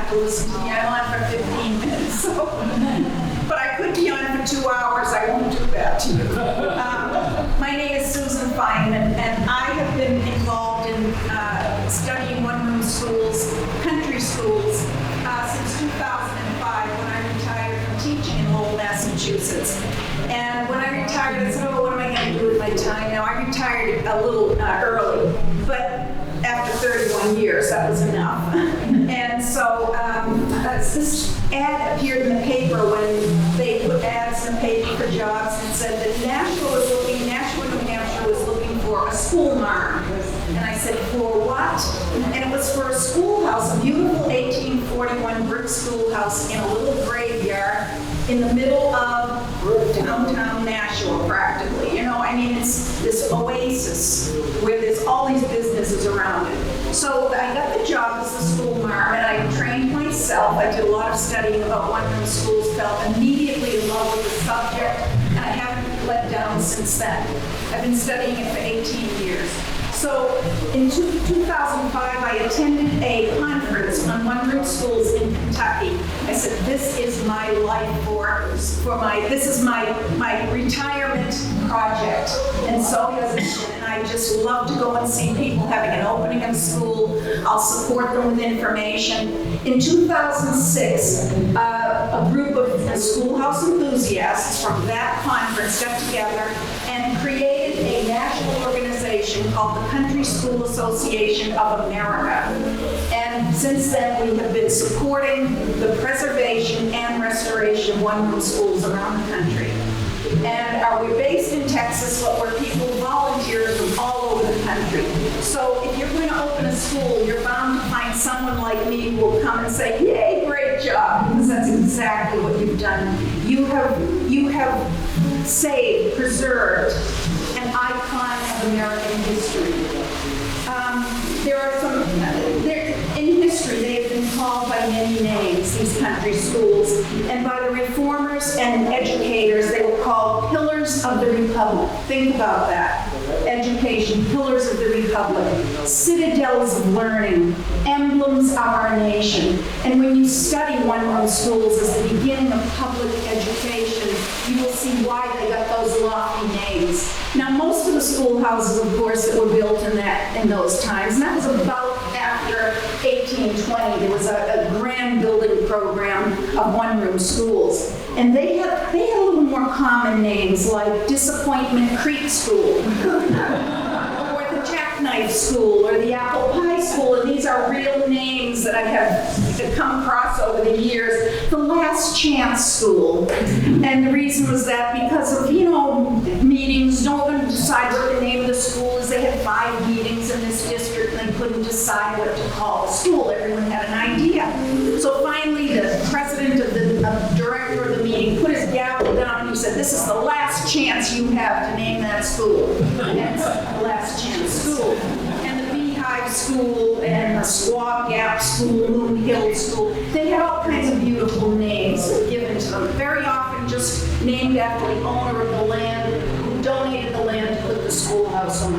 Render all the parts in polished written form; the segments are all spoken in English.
have to listen to me. I'm on for 15 minutes, so. But I could be on for 2 hours. I won't do that to you. My name is Susan Feynman, and I have been involved in studying one-room schools, country schools, since 2005 when I retired from teaching in Lowell, Massachusetts. And when I retired, I said, oh, what am I going to do with my time now? I retired a little early, but after 31 years, that was enough. And so this ad appeared in the paper when they put ads in the paper for jobs and said that Nashua, New Hampshire was looking for a school marm. And I said, for what? And it was for a schoolhouse, a beautiful 1841 brick schoolhouse in a little graveyard in the middle of downtown Nashua, practically. You know, I mean, it's this oasis where there's all these businesses around it. So I got the job as the school marm, and I trained myself. I did a lot of studying about one-room schools, fell immediately in love with the subject, and I haven't let down since then. I've been studying it for 18 years. So in 2005, I attended a conference on one-room schools in Kentucky. I said, this is my life this is my retirement project. And so has it been. And I just love to go and see people having an opening of school. I'll support them with information. In 2006, a group of Schoolhouse enthusiasts from that conference got together and created a national organization called the Country School Association of America. And since then, we have been supporting the preservation and restoration of one-room schools around the country. And we're based in Texas, but we're people volunteers from all over the country. So if you're going to open a school, you're bound to find someone like me who will come and say, yay, great job, because that's exactly what you've done. You have saved, preserved an icon of American history. In history, they have been called by many names, these country schools, and by the reformers and educators, they were called pillars of the Republic. Think about that. Education, pillars of the Republic, citadels of learning, emblems of our nation. And when you study one-room schools as the beginning of public education, you will see why they got those lofty names. Now, most of the schoolhouses, of course, that were built in those times, and that was about after 1820, there was a grand building program of one-room schools. And they had a little more common names like Disappointment Creek School, or the Jackknife School, or the Apple Pie School, and these are real names that I have come across over the years. The Last Chance School. And the reason was that because of, meetings, no one could decide what the name of the school is. They had 5 meetings in this district, and they couldn't decide what to call the school. Everyone had an idea. So finally, the president of the director of the meeting put his gavel down, and he said, this is the last chance you have to name that school. And that's the Last Chance School. And the Beehive School, and the Squaw Gap School, Moon Hill School, they had all kinds of beautiful names given to them. Very often just named after the owner of the land who donated the land to put the schoolhouse on.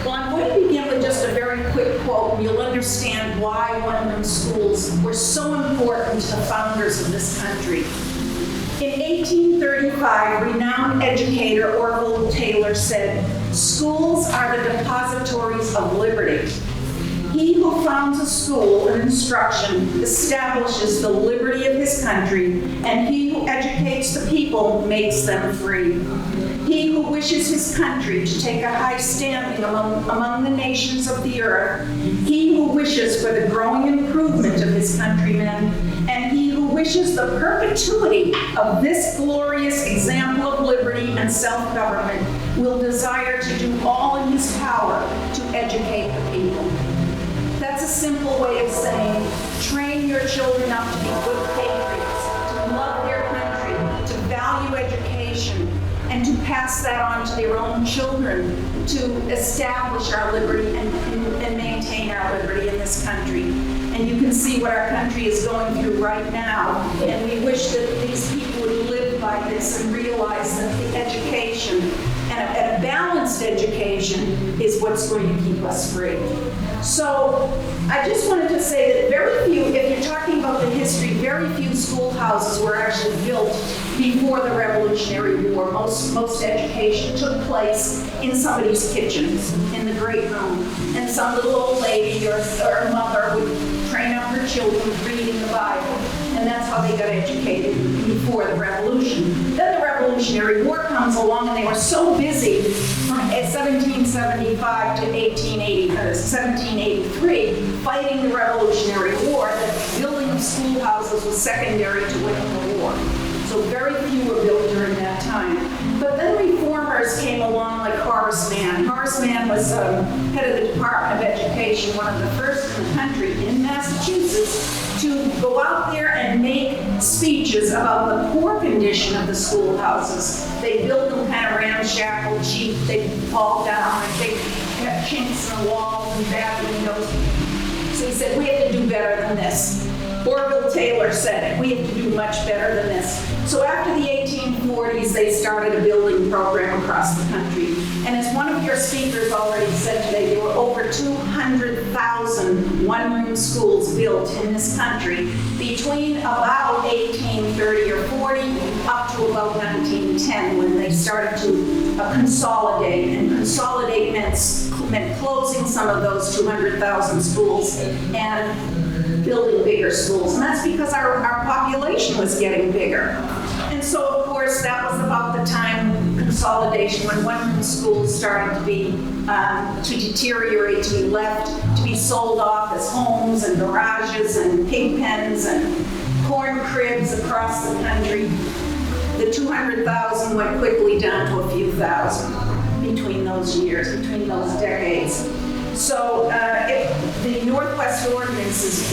Well, I'm going to begin with just a very quick quote, and you'll understand why one-room schools were so important to the founders of this country. In 1835, renowned educator Orville Taylor said, schools are the depositories of liberty. He who founds a school of instruction establishes the liberty of his country, and he who educates the people makes them free. He who wishes his country to take a high standing among the nations of the earth, he who wishes for the growing improvement of his countrymen, and he who wishes the perpetuity of this glorious example of liberty and self-government will desire to do all in his power to educate the people. That's a simple way of saying, train your children up to be good patriots, to love their country, to value education, and to pass that on to their own children, to establish our liberty and maintain our liberty in this country. And you can see what our country is going through right now, and we wish that these people would live by this and realize that the education and a balanced honest education is what's going to keep us free. So I just wanted to say that very few, if you're talking about the history, very few schoolhouses were actually built before the Revolutionary War. Most education took place in somebody's kitchens, in the great room. And some little old lady or mother would train up her children reading the Bible. And that's how they got educated before the Revolution. Then the Revolutionary War comes along, and they were so busy from 1775 to 1783 fighting the Revolutionary War that building of schoolhouses was secondary to winning the war. So very few were built during that time. But then reformers came along like Horace Mann. Horace Mann was head of the Department of Education, one of the first in the country in Massachusetts to go out there and make speeches about the poor condition of the schoolhouses. They built them kind of ramshackle, cheap, they fall down, and they have chinks in the walls and bad windows. So he said, we have to do better than this. Orville Taylor said it, we have to do much better than this. So after the 1840s, they started a building program across the country. And as one of your speakers already said today, there were over 200,000 one-room schools built in this country between about 1830 or 40 up to about 1910 when they started to consolidate. And consolidate meant closing some of those 200,000 schools and building bigger schools. And that's because our population was getting bigger. And so, of course, that was about the time consolidation when one-room schools started to be, to deteriorate, to be left, to be sold off as homes and garages and pig pens and corn cribs across the country. The 200,000 went quickly down to a few thousand between those years, between those decades. So the Northwest Ordinances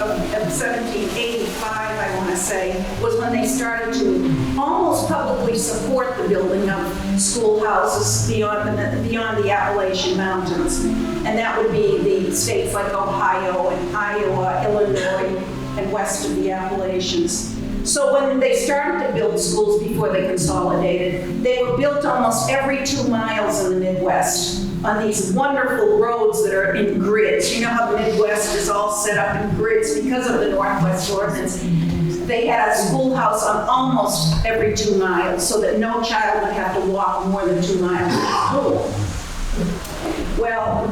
of 1785, I want to say, was when they started to almost publicly support the building of schoolhouses beyond the Appalachian Mountains. And that would be the states like Ohio and Iowa, Illinois, and west of the Appalachians. So when they started to build schools before they consolidated, they were built almost every 2 miles in the Midwest on these wonderful roads that are in grids. You know how the Midwest is all set up in grids because of the Northwest Ordinance. They had a schoolhouse on almost every 2 miles so that no child would have to walk more than 2 miles to school. Well,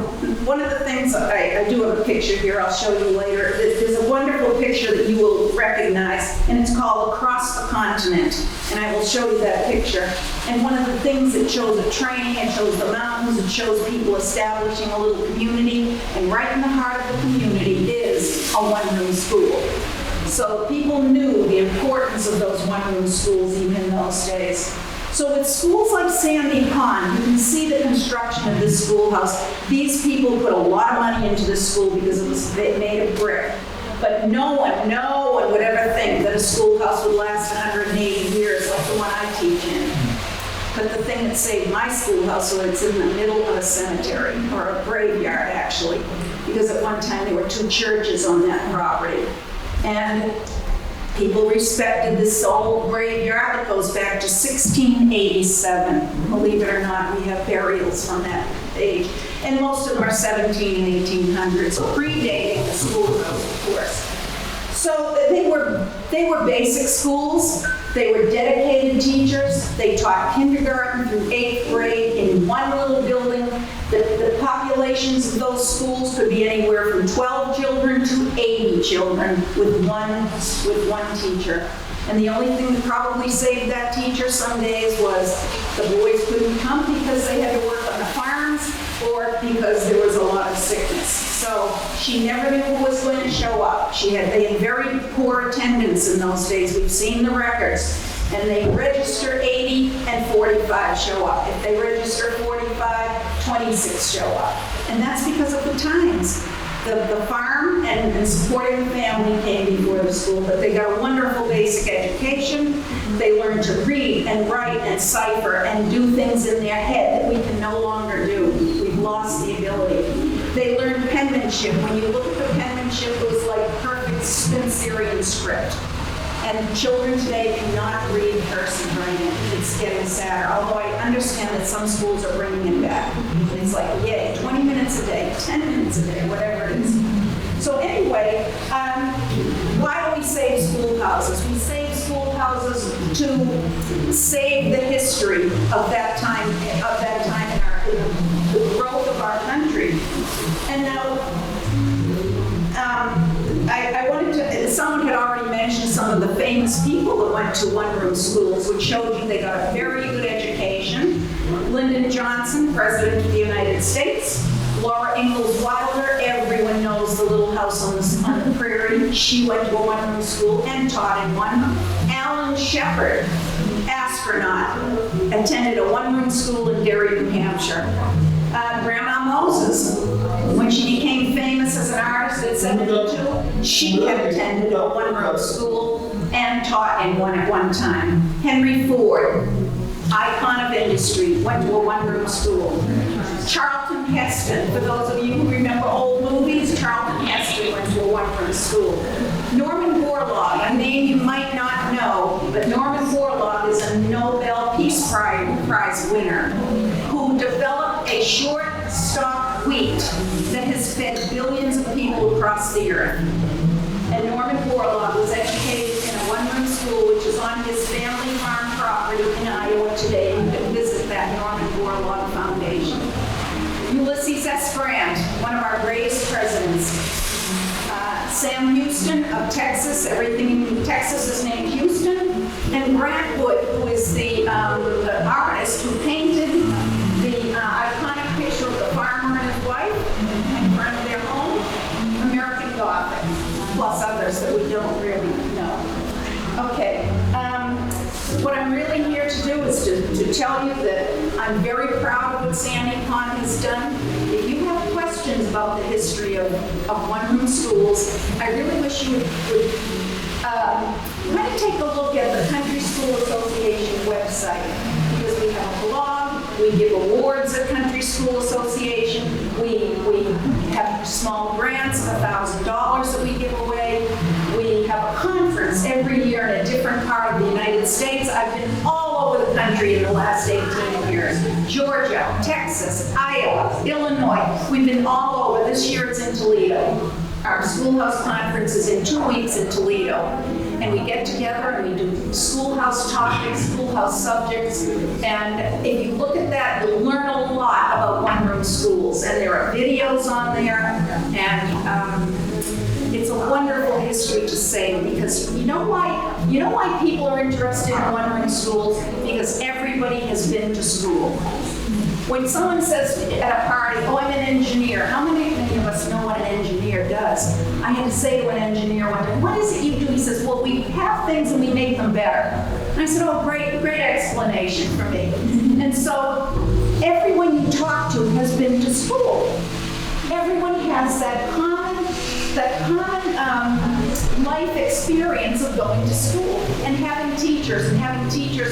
one of the things, I do have a picture here, I'll show you later. There's a wonderful picture that you will recognize, and it's called Across the Continent. And I will show you that picture. And one of the things, it shows a train, it shows the mountains, it shows people establishing a little community, and right in the heart of the community is a one-room school. So people knew the importance of those one-room schools even in those days. So with schools like Sandy Pond, you can see the construction of this schoolhouse. These people put a lot of money into this school because it was made of brick. But no one would ever think that a schoolhouse would last 180 years like the one I teach in. But the thing that saved my schoolhouse was it's in the middle of a cemetery, or a graveyard actually, because at one time there were 2 churches on that property. And people respected this old graveyard that goes back to 1687. Believe it or not, we have burials from that age. And most of them are 17 and 1800s, predating the schoolhouse, of course. So they were basic schools. They were dedicated teachers. They taught kindergarten through 8th grade in one little building. The populations of those schools could be anywhere from 12 children to 80 children with one teacher. And the only thing that probably saved that teacher some days was the boys couldn't come because they had to work on the farms or because there was a lot of sickness. So she never knew who was going to show up. They had very poor attendance in those days. We've seen the records. And they register 80 and 45 show up. If they register 45, 26 show up. And that's because of the times. The farm and supporting the family came before the school, but they got a wonderful basic education. They learned to read and write and cipher and do things in their head that we can no longer do. We've lost the ability. They learned penmanship. When you look at the penmanship, it was like perfect Spencerian script. And children today cannot read cursive writing. It's getting sadder, although I understand that some schools are bringing it back. It's like, yay, 20 minutes a day, 10 minutes a day, whatever it is. So anyway, why do we save schoolhouses? We save schoolhouses to save the history of that time in the growth of our country. And now, I wanted to, someone had already mentioned some of the famous people that went to one-room schools, which showed you they got a very good education. Lyndon Johnson, President of the United States. Laura Ingalls Wilder, everyone knows the Little House on the Prairie. She went to a one-room school and taught in one. Alan Shepard, astronaut, attended a one-room school in Derry, New Hampshire. Grandma Moses, when she became famous as an artist at 72, she had attended a one-room school and taught in one at one time. Henry Ford, icon of industry, went to a one-room school. Charlton Heston, for those of you who remember old movies, Charlton Heston went to a one-room school. Norman Borlaug, a name you might not know, but Norman Borlaug is a Nobel Peace Prize winner who developed a short-stalk wheat that has fed billions of people across the earth. And Norman Borlaug was educated in a one-room school, which is on his family farm property in Iowa today. You can visit that Norman Borlaug Foundation. Ulysses S. Grant, one of our greatest presidents. Sam Houston of Texas, everything in Texas is named Houston. And Grant Wood, who is the artist who painted the iconic picture of the farmer and his wife in front of their home, American Gothic, plus others that we don't really know. Okay. What I'm really here to do is to tell you that I'm very proud of what Sandy Pond has done. If you have questions about the history of one-room schools, I really wish you would kind of take a look at the Country School Association website, because we have a blog, we give awards at Country School Association, we have small grants of $1,000 that we give away. We have a conference every year in a different part of the United States. I've been all over the country in the last 18 years. Georgia, Texas, Iowa, Illinois. We've been all over. This year it's in Toledo. Our Schoolhouse conference is in 2 weeks in Toledo. And we get together and we do schoolhouse topics, schoolhouse subjects. And if you look at that, you'll learn a lot about one-room schools. And there are videos on there. And it's a wonderful history to say, because you know why people are interested in one-room schools? Because everybody has been to school. When someone says at a party, oh, I'm an engineer, how many of us know what an engineer does? I had to say to an engineer one day, what is it you do? He says, well, we have things and we make them better. And I said, oh, great explanation for me. And so everyone you talk to has been to school. Everyone has that common life experience of going to school and having teachers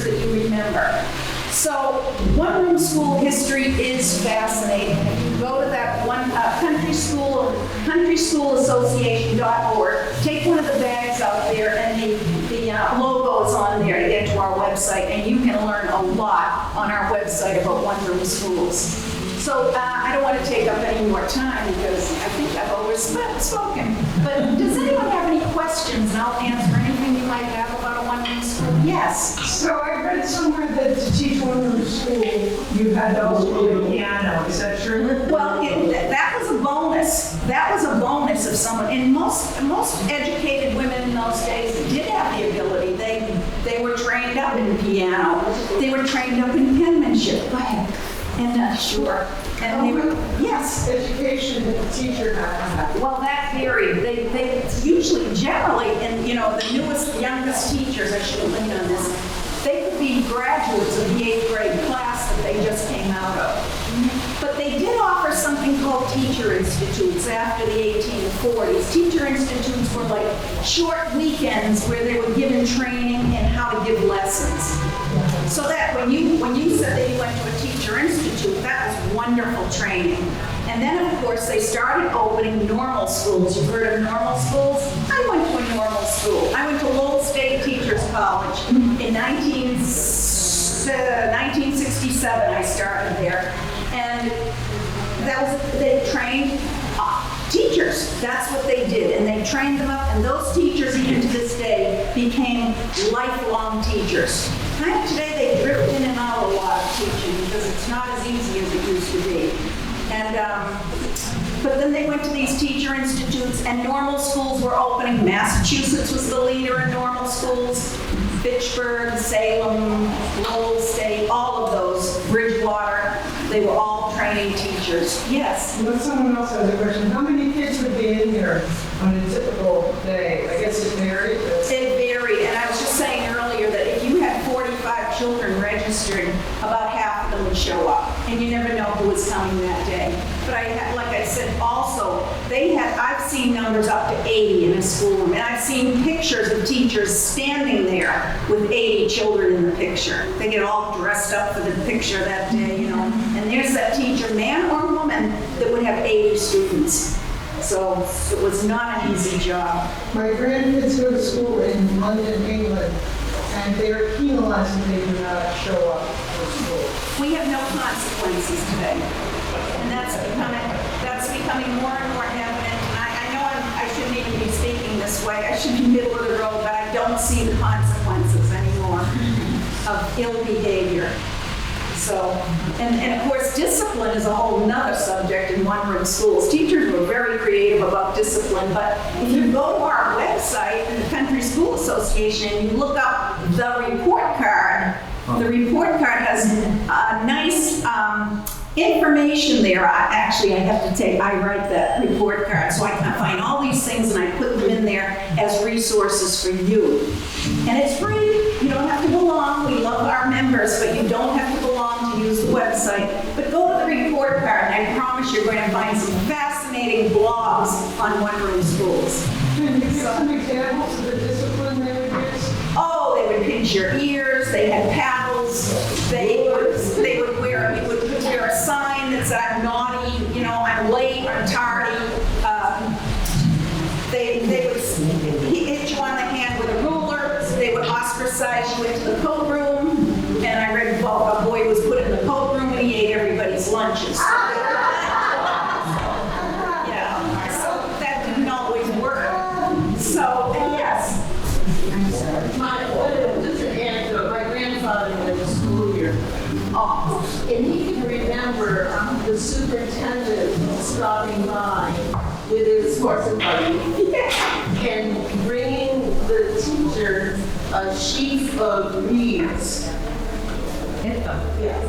that you remember. So one-room school history is fascinating. If you go to that one countryschoolassociation.org, take one of the bags out there, and the logo is on there to get to our website, and you can learn a lot on our website about one-room schools. So I don't want to take up any more time because I think I've overspoken. But does anyone have any questions? And I'll answer anything you might have about a one-room school. Yes. So I read somewhere that to teach one-room school, you had to also do piano. Is that true? Well, that was a bonus. That was a bonus of someone. And most educated women in those days did have the ability. They were trained up in piano. They were trained up in penmanship. Go ahead. And sure. And they were, yes. Education that the teacher had. Well, that varied. They usually, generally, and the newest, youngest teachers, I should have leaned on this, they could be graduates of the 8th grade class that they just came out of. But they did offer something called teacher institutes after the 1840s. Teacher institutes were like short weekends where they were given training in how to give lessons. So that when you said that you went to a teacher institute, Institute. That was wonderful training. And then, of course, they started opening normal schools. You've heard of normal schools? I went to a normal school. I went to Lowell State Teachers College in 1967. I started there. And they trained teachers. That's what they did. And they trained them up, and those teachers, even to this day, became lifelong teachers. Kind of today, they drift in and out a lot of teaching because it's not as easy as it used to be. And, but then they went to these teacher institutes, and normal schools were opening. Massachusetts was the leader in normal schools. Fitchburg, Salem, Lowell State, all of those, Bridgewater, they were all training teachers. Yes? But someone else has a question. How many kids would be in here on a typical day? I guess it varied. It varied, and I was just saying earlier that if you had 45 children registered, about half of them would show up, and you never know who was coming that day. But like I said, also, I've seen numbers up to 80 in a schoolroom, and I've seen pictures of teachers standing there with 80 children in the picture. They get all dressed up for the picture that day, you know, and there's that teacher, man or woman, that would have 80 students. So it was not an easy job. My grandkids go to school in London, England, and they are penalized if they do not show up for school. We have no consequences today. And that's becoming more and more evident. And I know I shouldn't even be speaking this way. I should be middle of the road, but I don't see the consequences anymore of ill behavior. So, and of course, discipline is a whole nother subject in one-room schools. Teachers were very creative about discipline, but if you go to our website in the Country School Association and you look up the report card, the report card has nice information there. I write that report card, so I can find all these things and I put them in there as resources for you. And it's free. You don't have to belong. We love our members, but you don't have to belong to use the website. But go to the report card, and I promise you're going to find some fascinating blogs on one-room schools. Can you give some examples of the discipline they would use? Oh, they would pinch your ears. They had paddles. You would wear a sign that said, "I'm naughty," you know, "I'm late," "I'm tardy." They would hit you on the hand with a ruler. They would ostracize you into the coat room. And I read about a boy who was put in the coat room and he ate everybody's lunches. Yeah, so that didn't always work. So, yes. My grandfather went to school here. And he can remember the superintendent stopping by with his horse and buggy and bringing the teacher a sheaf of reeds.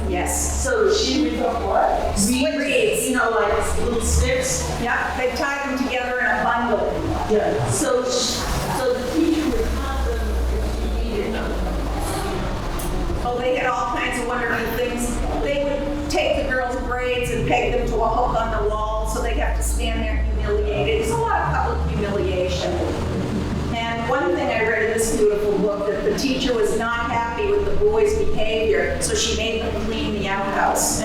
Yes. So she would go what? Reeds. You know, like little sticks. Yeah, they tied them together in a bundle. Yeah. So the teacher would have them if she needed them. Oh, they had all kinds of wonderful things. They would take the girls' braids and peg them to a hook on the wall, so they'd have to stand there humiliated. It's a lot of public humiliation. And one thing I read in this beautiful book, that the teacher was not happy with the boys' behavior, so she made them clean the outhouse.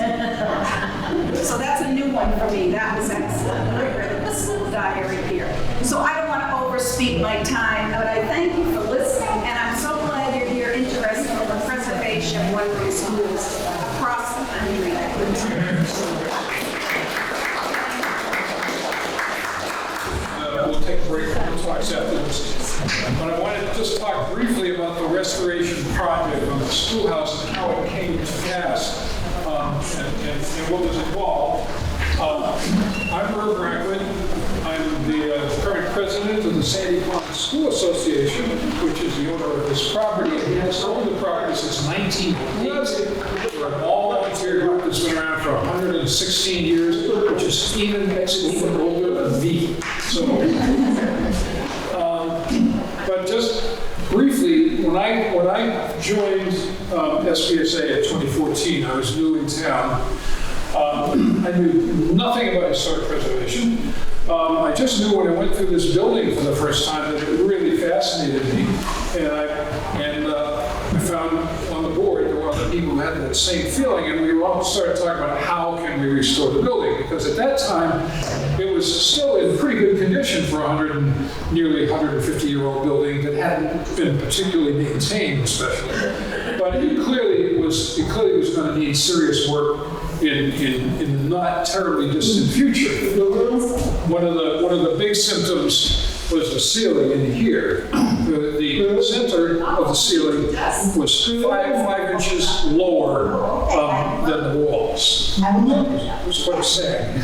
So that's a new one for me. That was excellent. I read in this little diary here. So I don't want to overspeak my time, but I thank you for listening, and I'm so glad you're here interested in the preservation of one-room schools across the country. We'll take a break from the talks afterwards. But I wanted to just talk briefly about the restoration project on the schoolhouse and how it came to pass and what was involved. I'm Herb Racklin. I'm the current president of the Sandy Pond School Association, which is the owner of this property. It has owned the property since 1908. We're an all-volunteer group that's been around for 116 years, which is makes it even older than me. So, but just briefly, when I joined SBSA in 2014, I was new in town. I knew nothing about historic preservation. I just knew when I went through this building for the first time that it really fascinated me. And I found on the board there were other people people who had that same feeling, and we all started talking about how can we restore the building, because at that time, it was still in pretty good condition for nearly 150-year-old building that hadn't been particularly maintained, especially. But it clearly was going to need serious work in the not terribly distant future. One of the big symptoms was the ceiling in here. The center of the ceiling was five inches lower than the walls. It was quite sad.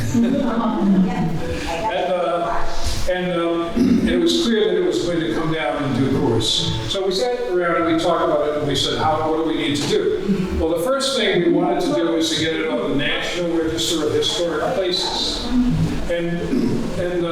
And it was clear that it was going to come down in due course. So we sat around and we talked about it, and we said, what do we need to do? Well, the first thing we wanted to do was to get it on the National Register of Historic Places. And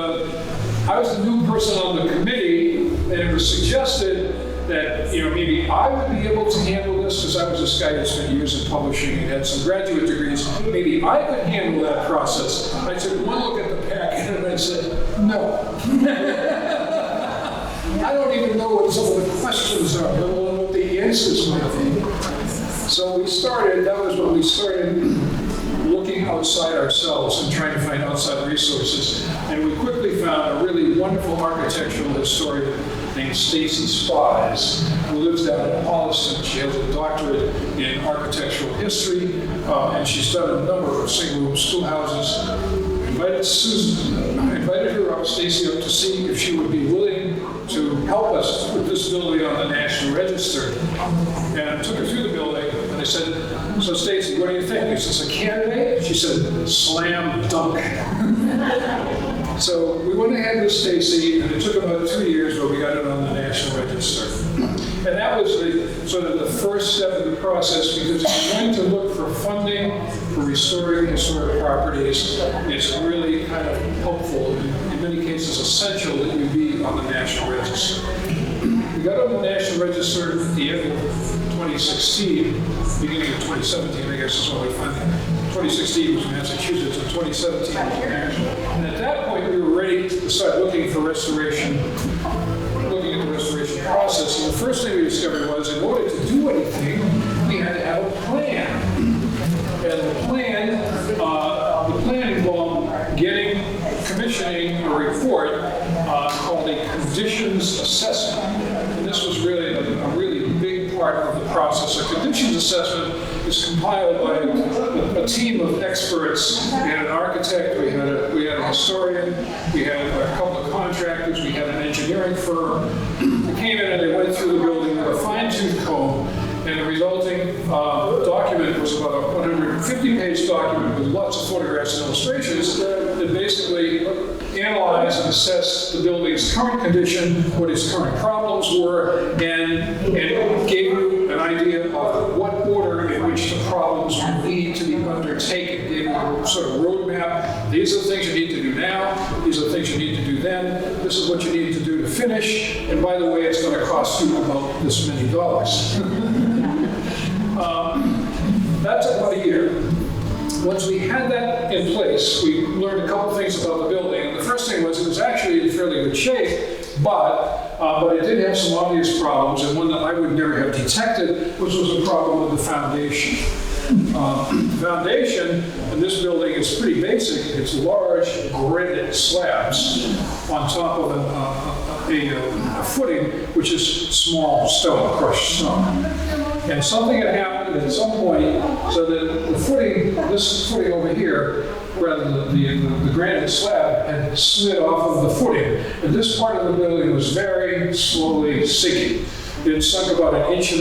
I was the new person on the committee, and it was suggested that maybe I would be able to handle this, because I was this guy that spent years in publishing and had some graduate degrees. Maybe I could handle that process. I took one look at the packet and I said, no. I don't even know what some of the questions are, let alone what the answers might be. So that was when we started looking outside ourselves and trying to find outside resources. And we quickly found a really wonderful architectural historian named Stacy Spies, who lives down in Holliston. She has a doctorate in architectural history, and she's done a number of single-room schoolhouses. I invited her up, Stacy, up to see if she would be willing to help us put this building on the National Register. And I took her through the building, and I said, so Stacy, what do you think? Is this a candidate? She said, slam dunk. So we went ahead with Stacy, and it took about 2 years, but we got it on the National Register. And that was sort of the first step of the process, because if you're going to look for funding for restoring historic properties, it's really kind of helpful, in many cases essential, that you be on the National Register. We got on the National Register at the end of 2016, beginning of 2017, I guess is when we funded. 2016 was Massachusetts, and 2017 was national. And at that point, we were ready to start looking for restoration, looking at the restoration process. And the first thing we discovered was, in order to do anything, we had to have a plan. And the plan involved commissioning a report called a conditions assessment. And this was really a really big part of the process. A conditions assessment is compiled by a team of experts. We had an architect, we had a historian, we had a couple of contractors, we had an engineering firm. They came in and they went through the building with a fine-tooth comb, and the resulting document was about a 150-page document with lots of photographs and illustrations that basically analyzed and assessed the building's current condition, what its current problems were, and gave you an idea of what order in which the problems would need to be undertaken. Gave you a sort of roadmap. These are the things you need to do now. These are the things you need to do then. This is what you need to do to finish. And by the way, it's going to cost you about this many dollars. That took about a year. Once we had that in place, we learned a couple things about the building. And the first thing was it was actually in fairly good shape, but it did have some obvious problems, and one that I would never have detected, which was a problem with the foundation. The foundation in this building is pretty basic. It's large granite slabs on top of a footing, which is small stone, crushed stone. And something had happened at some point so that the footing, this footing over here, rather than the granite slab, had slid off of the footing. And this part of the building was very slowly sinking. It sunk about 1.5 inches.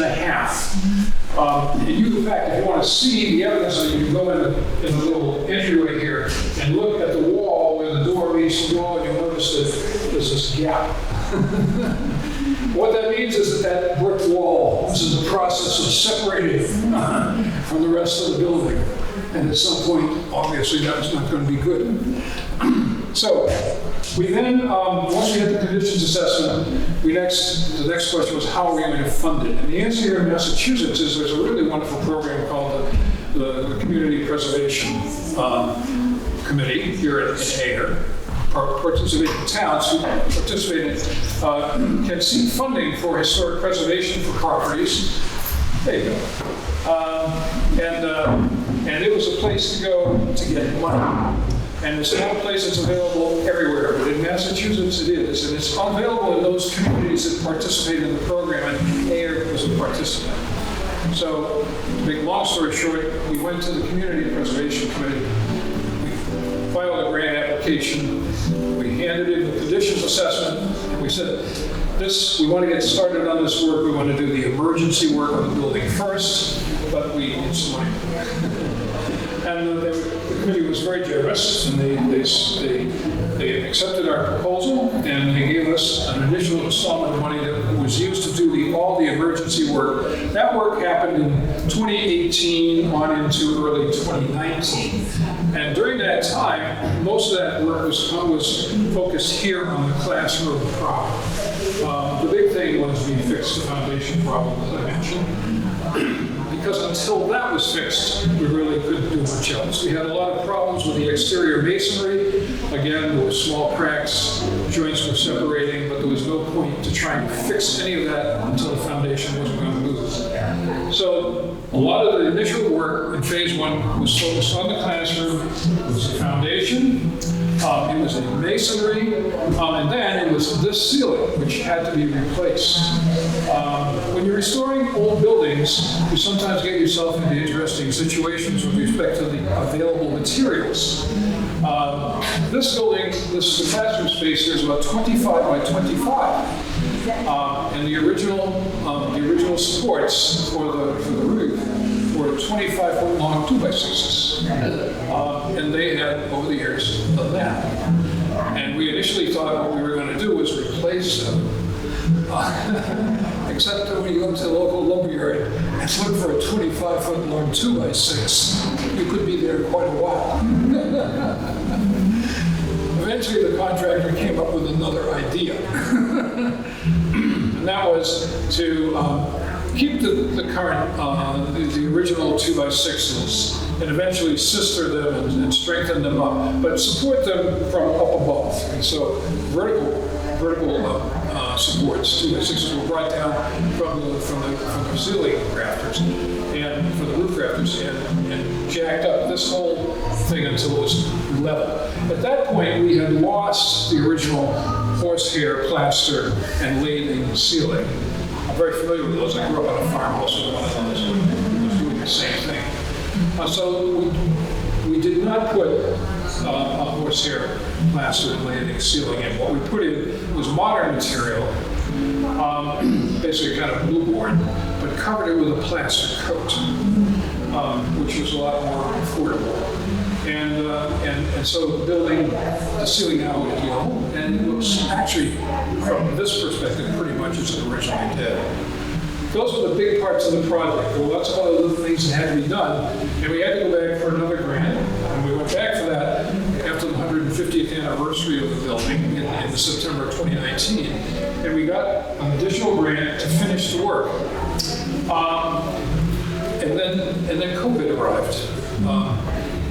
In fact, if you want to see the evidence of it, you can go in the little entryway here and look at the wall where the door meets the wall, and you'll notice that there's this gap. What that means is that brick wall, this is a process of separating from the rest of the building. And at some point, obviously, that's not going to be good. So, we then, once we had the conditions assessment, the next question was, how are we going to fund it? And the answer here in Massachusetts is there's a really wonderful program called the Community Preservation Committee here at Ayer. Participating towns who participate can seek funding for historic preservation for properties. There you go. And it was a place to go to get money. And it's not a place that's available everywhere, but in Massachusetts it is. And it's available in those communities that participate in the program, and Ayer was a participant. So, to make a long story short, we went to the Community Preservation Committee. We filed a grant application. We handed in the conditions assessment. We said, we want to get started on this work. We want to do the emergency work on the building first, but we need some money. And the committee was very generous, and they accepted our proposal, and they gave us an additional installment of money that was used to do all the emergency work. That work happened in 2018 on into early 2019. And during that time, most of that work was focused here on the classroom problem. The big thing was we fixed the foundation problem, as I mentioned. Because until that was fixed, we really couldn't do much else. We had a lot of problems with the exterior masonry. Again, there were small cracks, joints were separating, but there was no point to trying to fix any of that until the foundation wasn't going to move. So a lot of the initial work in phase one was focused on the classroom. It was the foundation, it was the masonry, and then it was this ceiling, which had to be replaced. When you're restoring old buildings, you sometimes get yourself into interesting situations with respect to the available materials. This building, the classroom space here is about 25 by 25. And the original supports for the roof were 25-foot long 2x6s. And they had, over the years, done that. And we initially thought what we were going to do was replace them. Except that when you go to the local lumberyard and look for a 25-foot long 2x6, you could be there quite a while. Eventually, the contractor came up with another idea. And that was to keep the current, the original 2x6s, and eventually sister them and strengthen them up, but support them from up above. And so vertical supports, 2x6s were brought down from the ceiling rafters and from the roof rafters and jacked up this whole thing until it was level. At that point, we had lost the original horsehair plaster and lathing ceiling. I'm very familiar with those. I grew up on a farmhouse with one of those. It was doing the same thing. So we did not put a horsehair plaster and lathing ceiling in. What we put in was modern material, basically kind of blue board, but covered it with a plaster coat, which was a lot more affordable. And so the building, the ceiling now is level, and it looks actually, from this perspective, pretty much as it originally did. Those were the big parts of the project. Well, that's one of the things that had to be done, and we had to go back for another grant, and we went back for that after the 150th anniversary of the building in September of 2019, and we got an additional grant to finish the work. And then COVID arrived.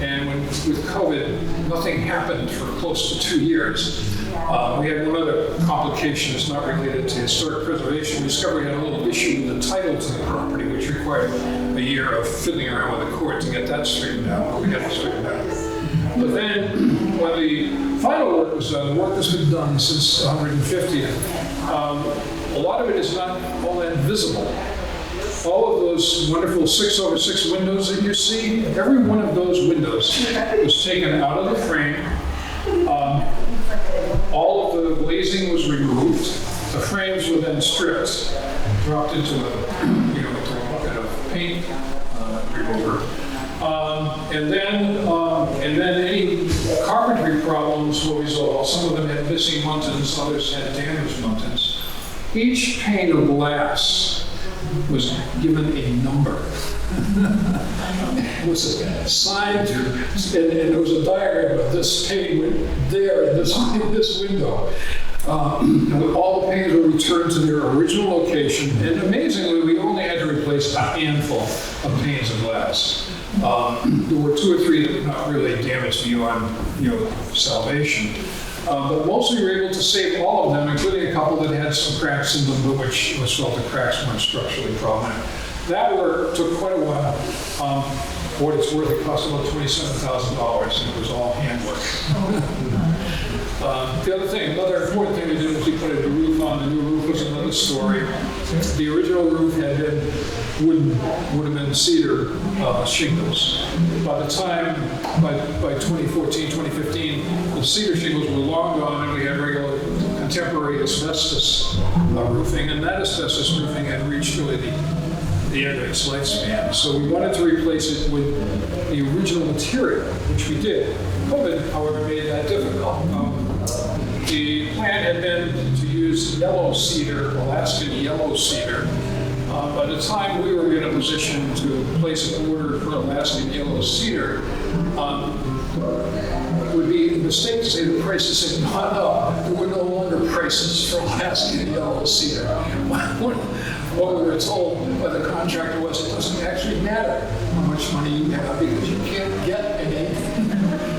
And with COVID, nothing happened for close to 2 years. We had one other complication that's not related to historic preservation. We discovered we had a little issue with the title to the property, which required a year of fiddling around with the court to get that straightened out, but we got it straightened out. But then, when the final work was done, the work that's been done since 150th, a lot of it is not all that visible. All of those wonderful 6/6 windows that you see, every one of those windows was taken out of the frame. All of the glazing was removed. The frames were then stripped, dropped into a bucket of paint remover. And then any carpentry problems were resolved. Some of them had missing muntins, others had damaged muntins. Each pane of glass was given a number. It was assigned to, and there was a diagram of this pane went there in this window. All the panes were returned to their original location, and amazingly, we only had to replace a handful of panes of glass. There were 2 or 3 that were not really damaged beyond, salvation. But mostly we were able to save all of them, including a couple that had some cracks in them, but which was felt the cracks weren't structurally prominent. That work took quite a while. For what it's worth, it cost about $27,000, and it was all handwork. The other thing, another important thing we did was we put a new roof on. The new roof was another story. The original roof had been would have been cedar shingles. By the time, by 2014, 2015, the cedar shingles were long gone, and we had regular contemporary asbestos roofing, and that asbestos roofing had reached really the end of its lifespan. So we wanted to replace it with the original material, which we did. COVID, however, made that difficult. The plan had been to use yellow cedar, Alaskan yellow cedar. By the time we were in a position to place an order for Alaskan yellow cedar, it would be a mistake to say the prices had gone up. There were no longer prices for Alaskan yellow cedar. What we were told by the contractor was it doesn't actually matter how much money you have because you can't get anything,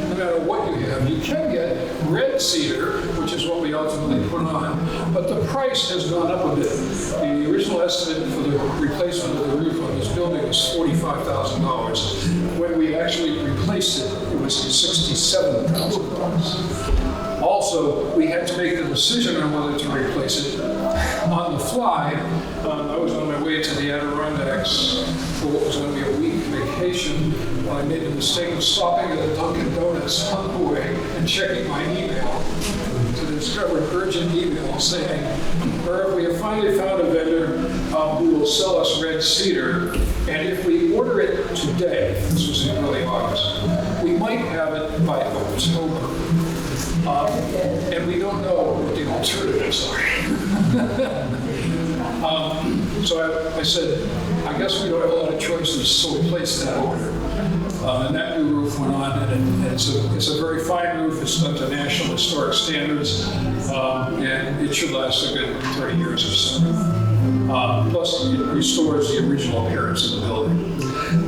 no matter what you have. You can get red cedar, which is what we ultimately put on, but the price has gone up a bit. The original estimate for the replacement of the roof on this building was $45,000. When we actually replaced it, it was $67,000. Also, we had to make the decision on whether to replace it on the fly. I was on my way to the Adirondacks for what was going to be a week vacation when I made the mistake of stopping at a Dunkin' Donuts on the way and checking my email to discover an urgent email saying, Irv, we have finally found a vendor who will sell us red cedar, and if we order it today, this was in early August, we might have it by October. And we don't know what the alternatives are. So I said, I guess we don't have a lot of choices, so we placed that order. And that new roof went on, and it's a very fine roof. It's up to National Historic Standards, and it should last a good 30 years or so. Plus, it restores the original appearance of the building.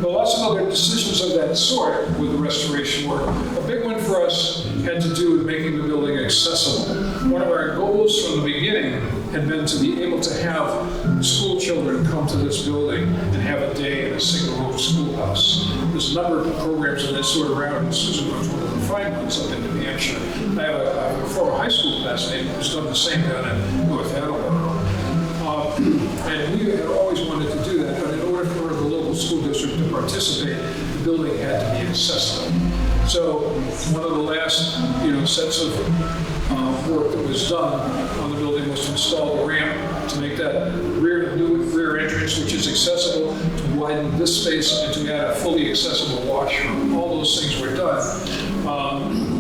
But lots of other decisions of that sort with the restoration work. A big one for us had to do with making the building accessible. One of our goals from the beginning had been to be able to have school children come to this building and have a day in a single-room schoolhouse. There's a number of programs of that sort around, and Susan was one of the fine ones up in New Hampshire. I have a former high school classmate who's done the same down in North Attleboro. And we had always wanted to do that, but in order for the local school district to participate, the building had to be accessible. So one of the last, sets of work that was done on the building was to install the ramp to make that new rear entrance, which is accessible, to widen this space, and to add a fully accessible washroom. All those things were done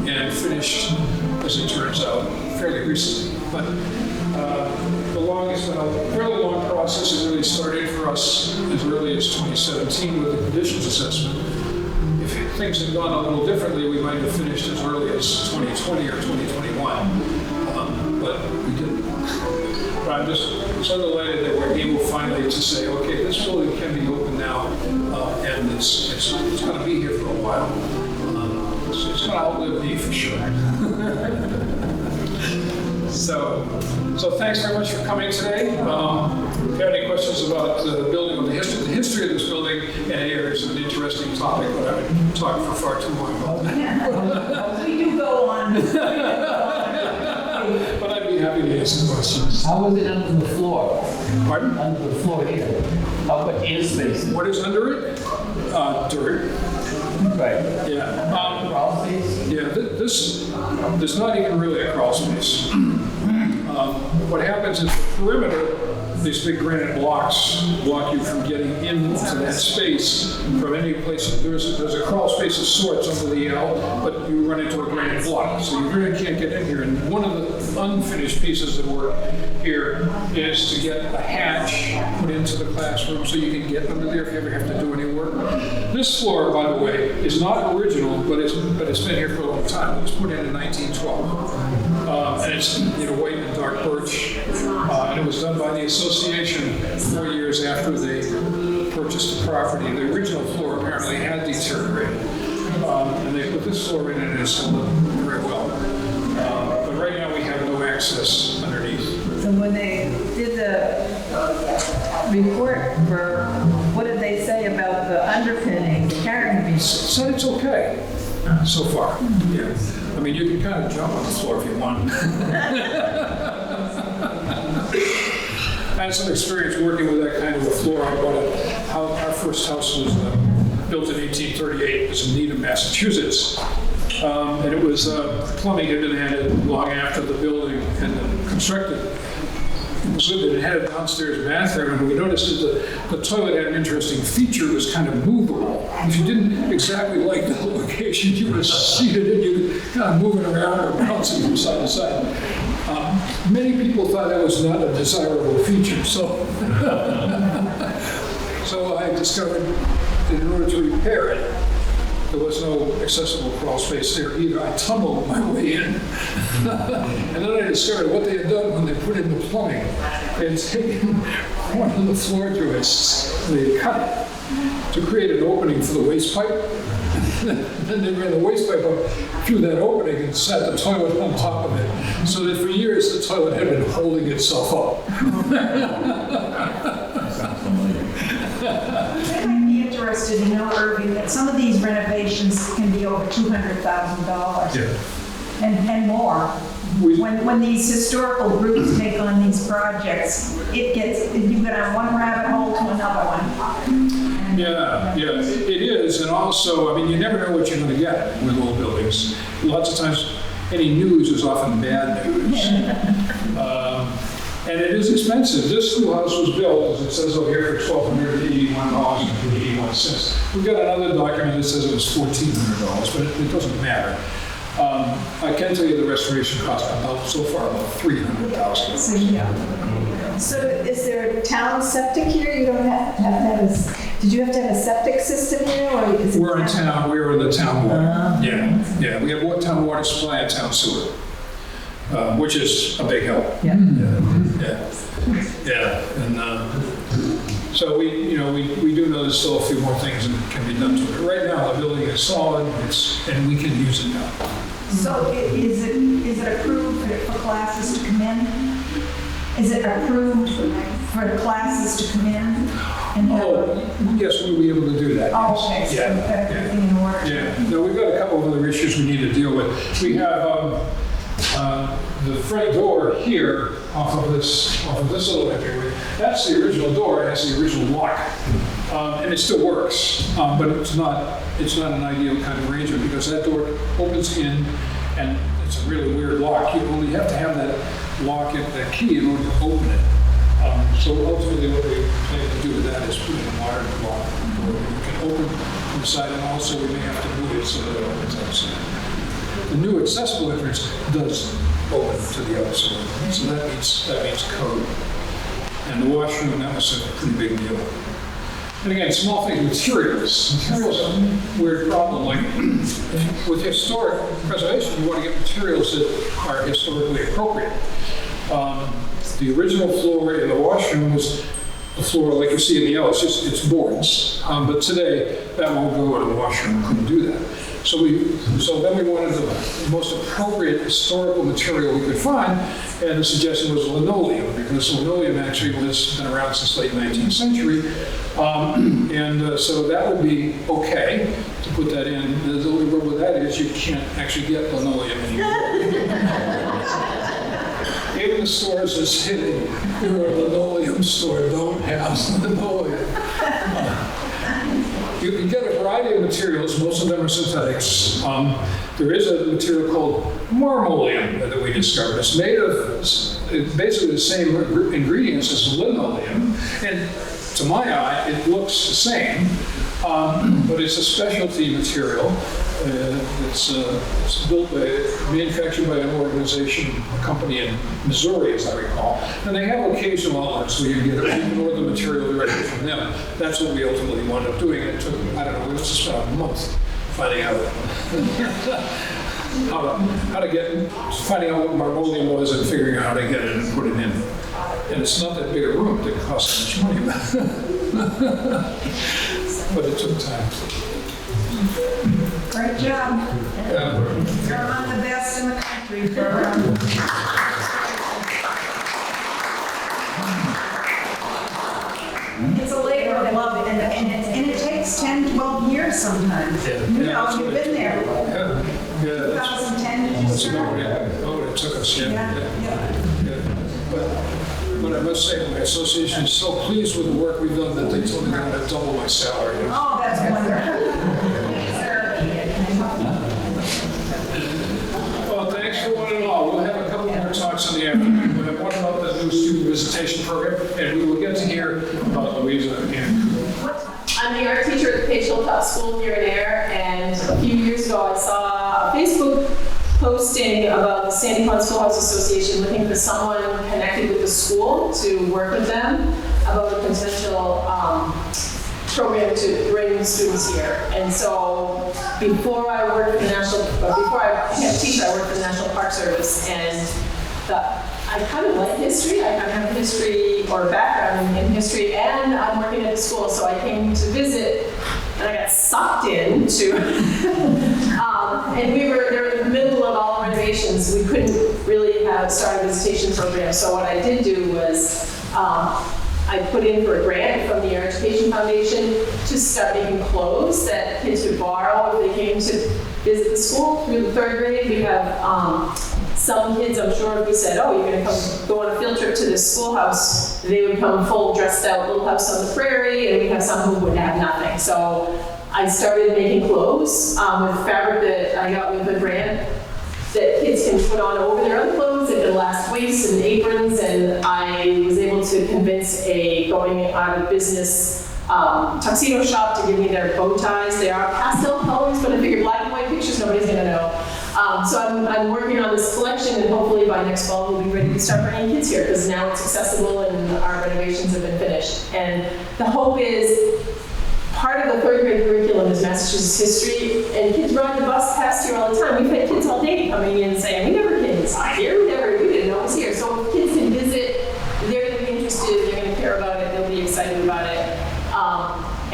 and finished, as it turns out, fairly recently. But it's been a fairly long process. It really started for us as early as 2017 with the conditions assessment. If things had gone a little differently, we might have finished as early as 2020 or 2021, but we didn't. But I'm just so delighted that we're able finally to say, okay, this building can be open now, and it's going to be here for a while. It's going to outlive me for sure. So thanks very much for coming today. If you have any questions about the building or the history of this building, and it's an interesting topic, but I would talk for far too long about that. We do go on. But I'd be happy to answer questions. How was it under the floor? Pardon? Under the floor here? How much air space? What is under it? Dirt. Right. Yeah. Crawl space? Yeah, there's not even really a crawl space. What happens is the perimeter, these big granite blocks block you from getting into that space from any place. There's a crawl space of sorts under the L, but you run into a granite block, so you really can't get in here. And one of the unfinished pieces of work here is to get a hatch put into the classroom so you can get under there if you ever have to do any work. This floor, by the way, is not original, but it's been here for a long time. It was put in 1912. And it's white and dark birch. And it was done by the association 4 years after they purchased the property. The original floor apparently had deteriorated. And they put this floor in and it's held up very well. But right now we have no access underneath. So when they did the report for said it's okay so far. Yeah. I mean, you can kind of jump on the floor if you want. I had some experience working with that kind of a floor. I bought our first house was built in 1838. It was in Needham, Massachusetts. And it was plumbing had been added long after the building had been constructed. It was lived in. It had a downstairs bathroom, and we noticed that the toilet had an interesting feature. It was kind of movable. If you didn't exactly like the location you were seated in, you were kind of moving around or bouncing from side to side. Many people thought that was not a desirable feature, so I discovered that in order to repair it, there was no accessible crawl space there either. I tumbled my way in. And then I discovered what they had done when they put in the plumbing. They had taken one of the floor joists, they had cut it to create an opening for the waste pipe. Then they ran the waste pipe up through that opening and set the toilet on top of it. So that for years the toilet had been holding itself up. I might be interested to know, Irving, that some of these renovations can be over $200,000 and more. When these historical groups take on these projects, you get on one rabbit hole to another one. Yeah, it is. And also, I mean, you never know what you're going to get with old buildings. Lots of times, any news is often bad news. And it is expensive. This schoolhouse was built, as it says over here, for $1,281.81. We've got another document that says it was $1,400, but it doesn't matter. I can tell you the restoration cost so far about $300,000. So is there a town septic here? You don't have to have did you have to have a septic system here? Or is it We're in town, we're in the town water. Yeah, we have town water supply and town sewer, which is a big help. Yeah. And so we do know there's still a few more things that can be done to it. Right now, the building is solid, and we can use it now. So is it approved for classes to come in? Is it approved for the classes to come in? Yes, we'll be able to do that. Oh, okay, so Yeah. we've got everything in order. Yeah, no, we've got a couple of other issues we need to deal with. We have the front door here off of this little entryway. That's the original door. It has the original lock, and it still works. But it's not an ideal kind of arrangement because that door opens in, and it's a really weird lock. You only have to have that lock and that key in order to open it. So ultimately, what we plan to do with that is put in a modern lock. You can open from the side, and also we may have to move it so that it opens outside. The new accessible entrance does open to the outside, so that means code. And the washroom, that was a pretty big deal. And again, small thing, materials. Materials are a weird problem. Like with historic preservation, you want to get materials that are historically appropriate. The original floor in the washroom was the floor like you see in the L. It's boards. But today, that won't go in the washroom. We couldn't do that. So then we wanted the most appropriate historical material we could find, and the suggestion was linoleum, because linoleum actually has been around since late 19th century. So that would be okay to put that in. The only problem with that is you can't actually get linoleum anymore. Even the stores that say you're a linoleum store don't have linoleum. You can get a variety of materials. Most of them are synthetics. There is a material called marmoleum that we discovered. It's made of basically the same ingredients as linoleum. And to my eye, it looks the same, but it's a specialty material. It's manufactured by an organization, a company in Missouri, as I recall. And they have occasional outlets where you can get the material directly from them. That's what we ultimately wound up doing. It took, I don't know, we must have spent a month finding out finding out what marmoleum was and figuring out how to get it and put it in. And it's not that big a room. It didn't cost so much money. But it took time. Great job. You're among the best in the country for it's a labor of love, and it takes 10, 12 years sometimes. You know, you've been there. Yeah, that's 2010, did you that's start? about what it took us, yeah. Yeah. But I must say, my association is so pleased with the work we've done that they told me they're going to double my salary. Oh, that's wonderful. Well, thanks for one and all. We'll have a couple more talks in the afternoon. We'll have one about the new student visitation program, and we will get to hear about Louisa again. I'm the art teacher at the Page Hilltop School here in Air, and a few years ago I saw a Facebook posting about the Sandy Pond Schoolhouse Association looking for someone connected with the school to work with them about a potential program to bring students here. And so before I became a teacher, I worked for the National Park Service, and I kind of like history. I kind of have a history or background in history, and I'm working at the school, so I came to visit, and I got sucked into, and they were in the middle of all the renovations. We couldn't really have started a visitation program, so what I did do was I put in for a grant from the Air Education Foundation to start making clothes that kids could borrow if they came to visit the school through the third grade. We have some kids, I'm sure, if we said, oh, you're going to go on a field trip to this schoolhouse, they would come full dressed out, Little House on the Prairie, and we have some who would have nothing. So I started making clothes with fabric that I got with a grant that kids can put on over their other clothes. It could last waists and aprons, and I was able to convince a going out of business tuxedo shop to give me their bow ties. They are pastel colors, but I figured black and white pictures, nobody's going to know. So I'm working on this collection, and hopefully by next fall we'll be ready to start bringing kids here, because now it's accessible and our renovations have been finished. And the hope is, part of the third grade curriculum is Massachusetts history, and kids ride the bus past here all the time. We've had kids all day coming in saying, we never came inside here, we didn't know it was here. So if kids can visit, they're going to be interested, they're going to care about it, they'll be excited about it.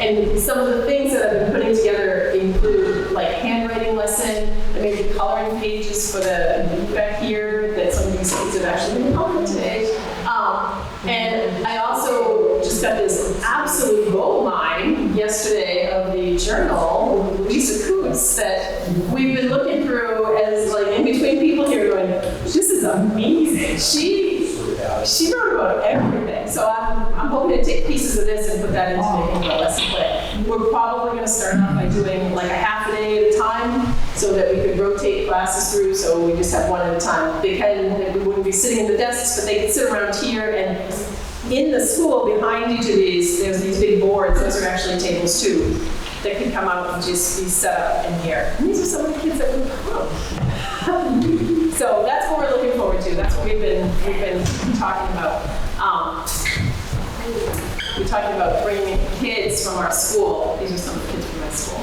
And some of the things that I've been putting together include like handwriting lesson, I made the coloring pages for the back here that some of these kids have actually been coloring today. And I also just got this absolute gold mine yesterday of the journal, Lisa Coots, that we've been looking through as like in between people here going, this is amazing. She wrote about everything. So I'm hoping to take pieces of this and put that into making a lesson plan. We're probably going to start off by doing like a half a day at a time so that we could rotate classes through, so we just have one at a time. We wouldn't be sitting in the desks, but they could sit around here, and in the school behind each of these, there's these big boards. Those are actually tables too that can come out and just be set up in here. And these are some of the kids that would come. So that's what we're looking forward to. That's what we've been talking about. We're talking about bringing kids from our school. These are some of the kids from my school.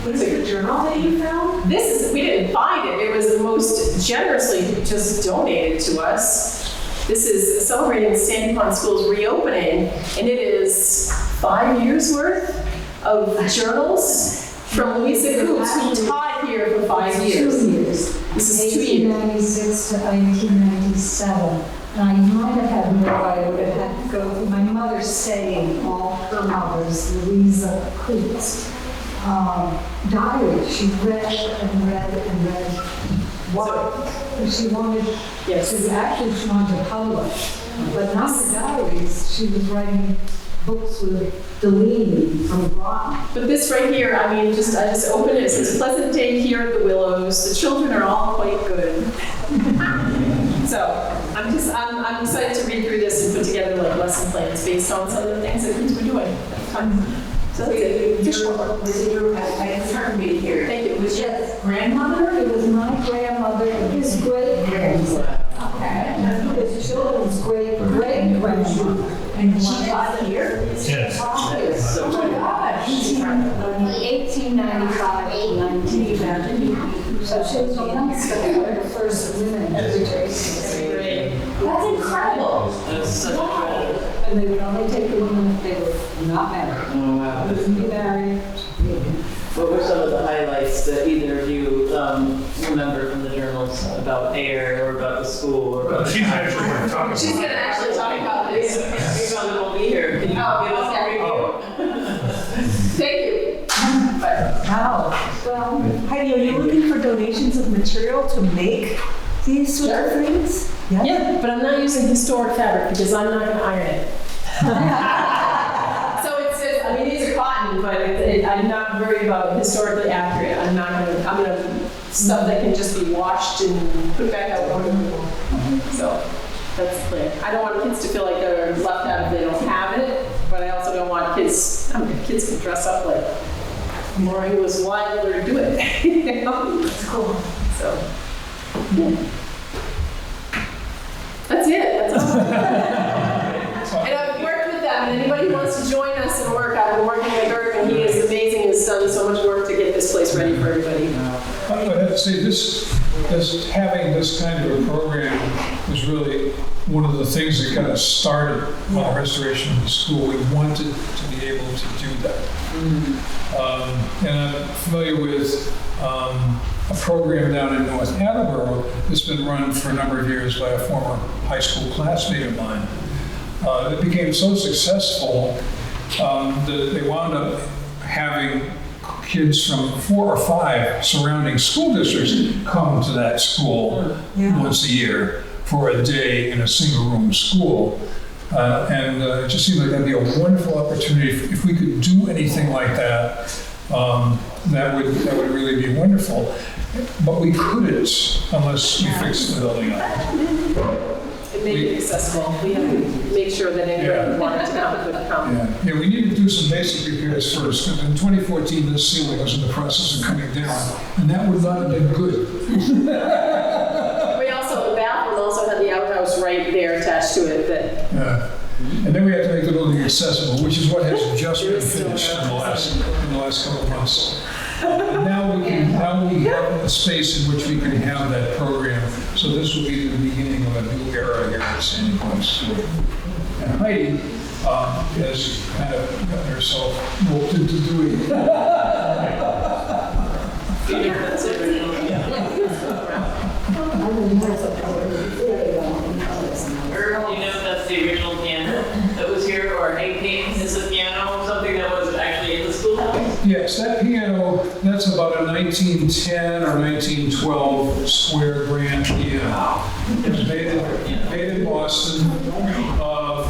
What is the journal that you found? We didn't find it. It was most generously just donated to us. This is celebrating Sandy Pond School's reopening, and it is 5 years worth of journals from Louisa Coots, who taught here for 5 years. 2 years. This is 2 years. 1896 to 1997. And I might have had more, I would have had to go through my mother's saying, all her mothers, Louisa Coots, diary. She read and read and read. What she wanted, Yes. she wanted to publish, but not the diaries. She was writing books with Delaney from Groton. But this right here, I mean, I just opened it. It says, "Pleasant day here at the Willows. The children are all quite good." So I'm excited to read through this and put together like lesson plans based on some of the things that kids were doing. So that's it. Just short. I heard me here. Thank you. Was your grandmother? It was my grandmother and his great-grandmother. Okay. His children's great-great-grandmother. And she taught here? Yes. Oh my gosh. 1895 to 19. So she was one of the first women to return. Great. That's incredible. And they would only take the women if they were not married. Oh, wow. Wouldn't be married. What were some of the highlights that either of you remember from the journals about AIR or about the school? Or about She's actually going to talk about She's going to actually talk about this. You probably won't be here. Can you give us a review? Thank you. Bye. Wow. Well, Heidi, are you looking for donations of material to make these sort of things? Yeah, but I'm not using historic fabric because I'm not gonna iron it. So it's, I mean, these are cotton, but I'm not worried about historically accurate. I'm gonna, stuff that can just be washed and put back out. So that's clear. I don't want kids to feel like they're left out if they don't have it, but I also don't want kids, kids can dress up like Maureen was wilder to do it. You know? it's cool. So, yeah. That's it. That's all. And I've worked with them, and anybody who wants to join us and work, I've been working with Irv, and he is amazing, has done so much work to get this place ready for everybody. I would have to say having this kind of a program was really one of the things that got us started on the restoration of the school. We wanted to be able to do that. And I'm familiar with a program down in North Attleboro that's been run for a number of years by a former high school classmate of mine. It became so successful that they wound up having kids from 4 or 5 surrounding school districts come to that school once a year for a day in a single room school. And it just seemed like that'd be a wonderful opportunity. If we could do anything like that, that would really be wonderful. But we couldn't unless we fixed the building up. And make it accessible. We have to make sure that anybody who wanted to come could come. Yeah, we need to do some basic repairs first. Because in 2014, this ceiling was in the process of coming down, and that would not have been good. We also, the bathroom also had the outhouse right there attached to it that. And then we had to make the building accessible, which is what has just been finished in the last couple of months. And now we have a space in which we can have that program. So this will be the beginning of a new era here at Sandy Point School. And Heidi has kind of gotten herself roped into doing it. Irv, do you know if that's the original piano that was here, or AP is the piano something that was actually in the schoolhouse? Yes, that piano, that's about a 1910 or 1912 square grand piano. It was made in Boston.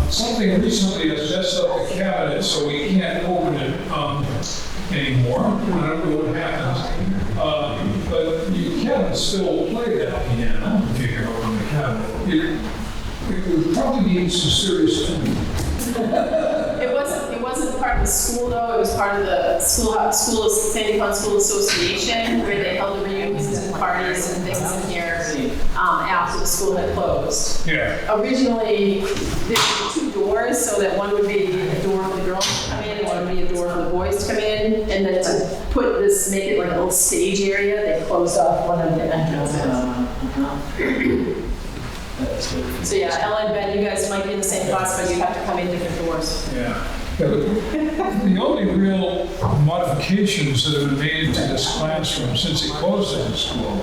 Something recently has messed up the cabinet, so we can't open it anymore. I don't know what happened. But you can still play that piano if you can open the cabinet. It would probably need some serious tuning. It wasn't part of the school though. It was part of the Sandy Point School Association, where they held the reunions and parties and things in here after the school had closed. Yeah. Originally, there were 2 doors, so that one would be a door for the girls to come in, and one would be a door for the boys to come in. And then to make it like a little stage area, they closed off one of the entrances. So yeah, Ella and Ben, you guys might be in the same class, but you have to come in different doors. Yeah. The only real modifications that have been made to this classroom since it closed in the school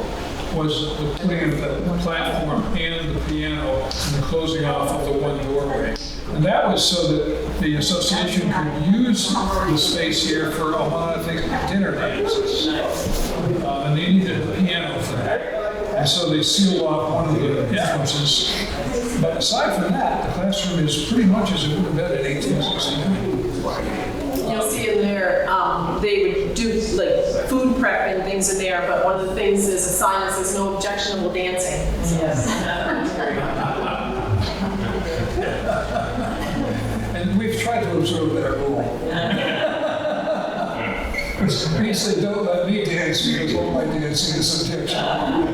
was the putting of the platform and the piano and the closing off of the one doorway. And that was so that the association could use the space here for a lot of things like dinner dances. And they needed a piano for that. And so they sealed off one of the entrances. But aside from that, the classroom is pretty much as it would have been in 1869. You'll see in there, they would do like food prep and things in there, but one of the things is a sign that says no objectionable dancing. Yes. And we've tried to observe that rule. We say, don't let me dance because all my dancing is objectionable.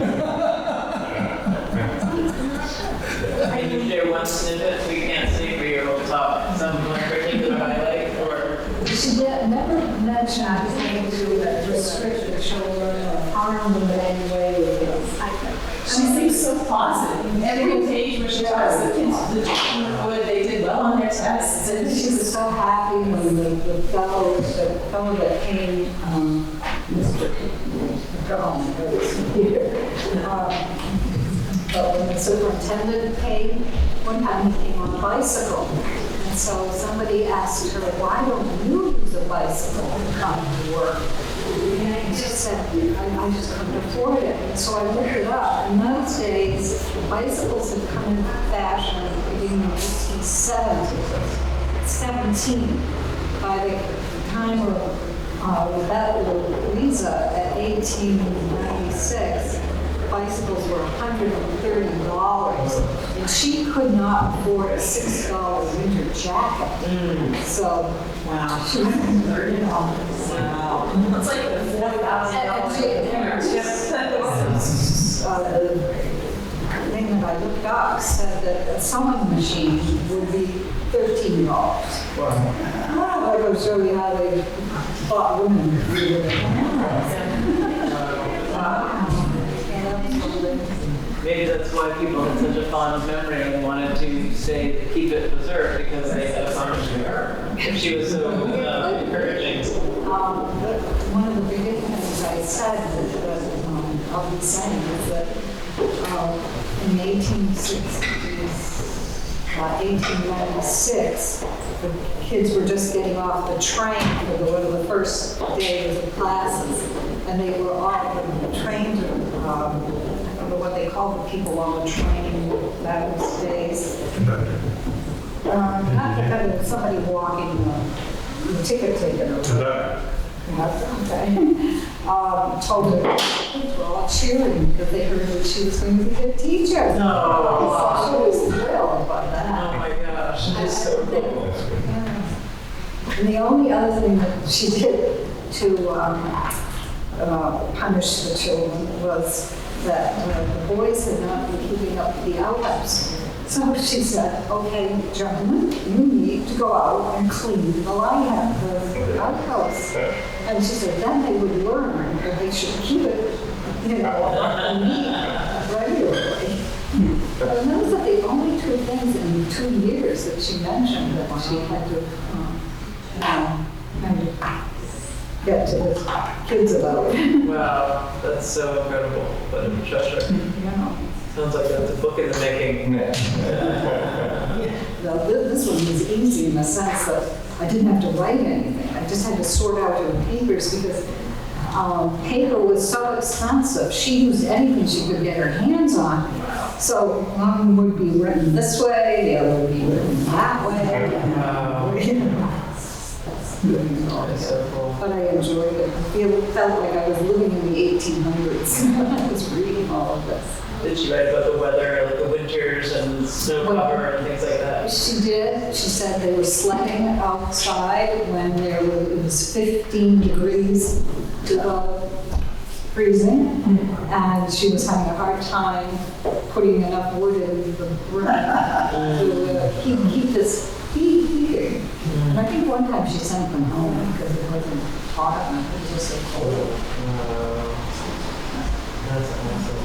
Can you share one snippet we can't see for your whole talk? Some particular highlight or? She never mentioned anything to do with restricted children or harm them in any way. She seems so positive. Every page where she talks, the kids, the children were good, they did well on their tests. And she was so happy when the fellow that came, Mr. John, was here. But when the superintendent came, one time he came on a bicycle. And so somebody asked her, why don't you use a bicycle to come to work? And I just said, I just couldn't afford it. And so I looked it up. In those days, bicycles had come into fashion at the beginning of the 1870s. 17. By the time of that Louisa at 1896, bicycles were $130, and she could not afford a $6 winter jacket. So, wow, she was $30. Wow. It's like a The thing that I looked up said that a sewing machine would be $13. Wow. I will show you how they bought women. Maybe that's why people had such a fond memory and wanted to say to keep it preserved because they had a fond memory. She was so encouraging. One of the biggest things I said that I'll be saying is that in the 1896, the kids were just getting off the train for one of the first days of classes, and they were all trained to I don't know what they call the people on the train those days. Not the kind of somebody walking the ticket taker. Okay. Told her kids were all cheering because they heard that she was going to be a teacher. No. She was thrilled about that. Oh my gosh, it is so cool. Yeah. And the only other thing that she did to punish the children was that the boys had not been keeping up the outhouse. So she said, okay, gentlemen, you need to go out and clean the outhouse. And she said, then they would learn that they should keep it, neat regularly. But those are the only two things in 2 years that she mentioned that she had to kind of get to the kids about. Wow, that's so incredible. What a treasure. Yeah. Sounds like that's a book in the making. Now, this one was easy in the sense that I didn't have to write anything. I just had to sort out her papers because paper was so expensive. She used anything she could get her hands on. So one would be written this way, the other would be written that way. So cool. But I enjoyed it. I felt like I was living in the 1800s when I was reading all of this. Did she write about the weather, like the winters and snow cover and things like that? She did. She said they were sledding outside when it was 15 degrees freezing, and she was having a hard time putting enough wood in the room to keep this heating. And I think one time she sent them home because it wasn't hot enough. It was just so cold. That's awesome.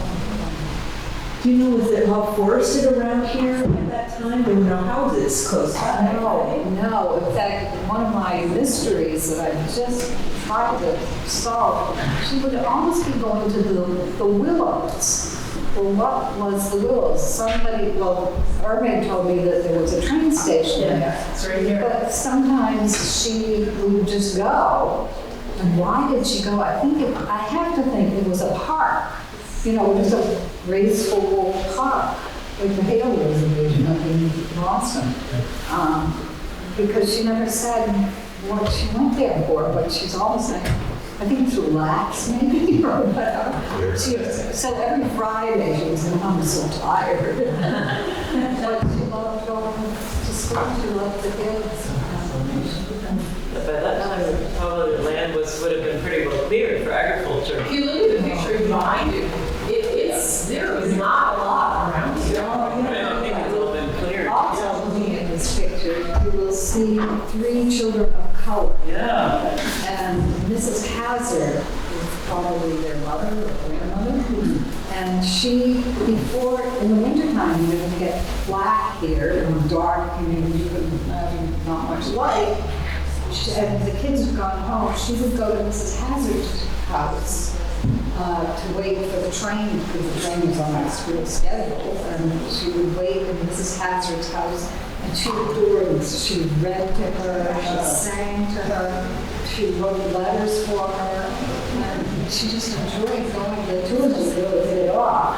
Do you know, was it all forested around here at that time? There were no houses close by. No. In fact, one of my mysteries that I just tried to solve, she would almost be going to the Willows. Well, what was the Willows? Irving told me that there was a train station there. It's right here. But sometimes she would just go. And why did she go? I have to think it was a park. You know, it was a graceful park, like the Hale Reservation up in Boston. Because she never said what she went there for, but she's always like, I think to relax maybe, or whatever. So every Friday she was like, I'm so tired. But she loved going to school, she loved the kids. By that time, probably the land would have been pretty well cleared for agriculture. If you look at the picture behind you, there is not a lot around here. I think it's all been cleared. Also, looking at this picture, you will see 3 children of color. Yeah. And Mrs. Hazard is probably their mother or grandmother. And she, before, in the wintertime, you would get black here and dark, and you couldn't have not much light. And the kids had gone home. She would go to Mrs. Hazard's house to wait for the train, because the train was on a school schedule. And she would wait in Mrs. Hazard's house, and she would do her, she read to her, she sang to her, she wrote letters for her. And she just enjoyed going to the tours and really hit it off.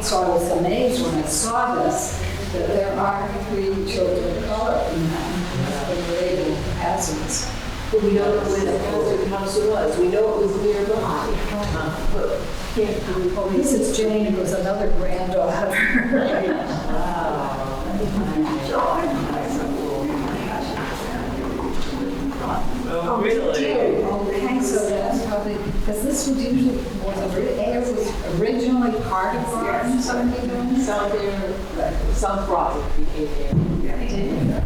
So I was amazed when I saw this, that there are 3 children of color in that, the related hazards. But we don't know where the hazard house was. We know it was nearby. But can't we Oh, Mrs. Jane was another granddaughter. Oh, really? Okay, so that's probably, because this was usually, was originally part of Brighton, something? South Brockton became there.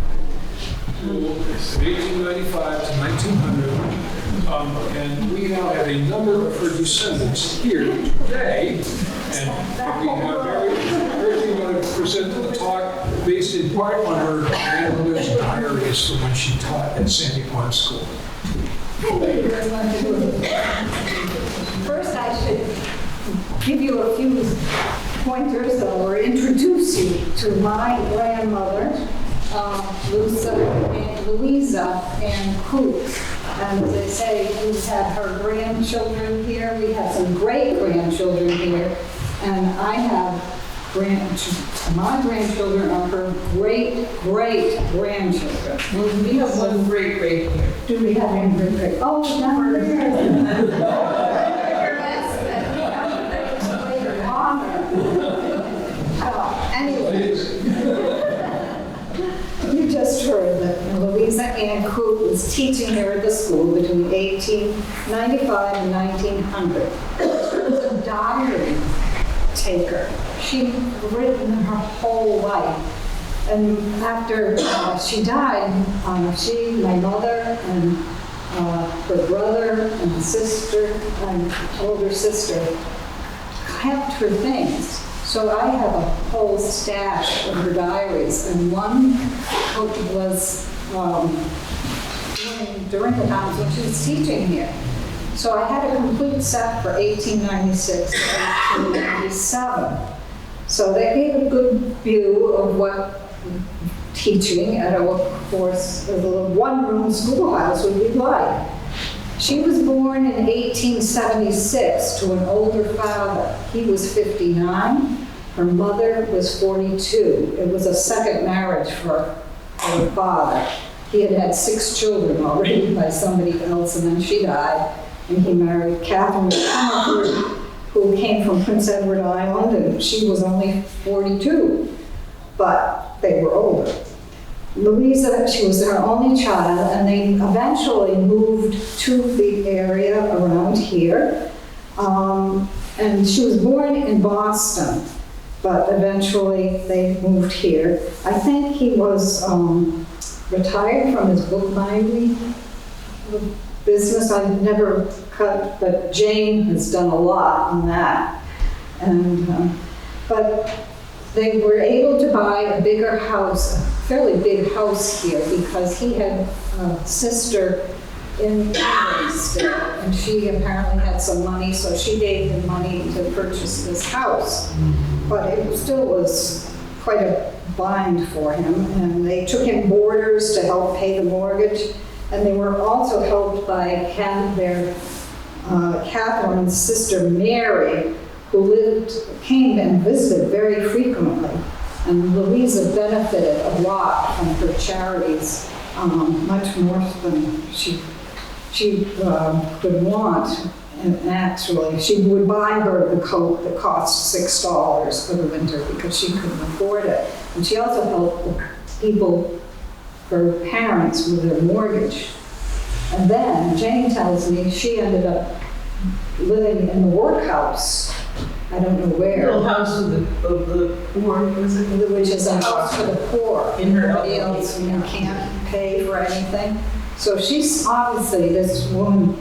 1895 to 1900. And we now have a number of her descendants here today. And we have everything I'm going to present to the talk based in part on her grandmother's diaries from when she taught at Sandy Pond School. First, I should give you a few pointers or introduce you to my grandmother, Louisa Ann Coote. And as I say, we had her grandchildren here. We have some great-grandchildren here. And I have my grandchildren are her great-great-grandchildren. We have one great here. Do we have one great-great? Oh, down Anyway, you just heard that Louisa Ann Coote was teaching here at the school between 1895 and 1900. She was a diary taker. She'd written her whole life. And after she died, my mother, and her brother and sister and older sister kept her things. So I have a whole stash of her diaries, and one was during the times when she was teaching here. So I had a complete set for 1896 to 1897. So that gave a good view of what teaching at a course, a little one-room schoolhouse would be like. She was born in 1876 to an older father. He was 59. Her mother was 42. It was a second marriage for her father. He had had 6 children already by somebody else, and then she died. And he married Catherine Comerford, who came from Prince Edward Island, and she was only 42. But they were older. Louisa, she was her only child, and they eventually moved to the area around here. And she was born in Boston, but eventually they moved here. I think he was retired from his bookbinding business. I've never cut, but Jane has done a lot on that. And but they were able to buy a bigger house, a fairly big house here, because he had a sister in England still, and she apparently had some money, so she gave him money to purchase this house. But it still was quite a bind for him, and they took in boarders to help pay the mortgage, and they were also helped by Catherine's sister Mary, who came and visited very frequently. And Louisa benefited a lot from her charities, much more than she could want. And actually, she would buy her the coat that cost $6 for the winter because she couldn't afford it. And she also helped the people, her parents, with their mortgage. And then Jane tells me she ended up living in the workhouse. I don't know where. Little house of the poor, was it? Which is a house for the poor. In her Nobody else, can't pay for anything. So she's obviously, this woman,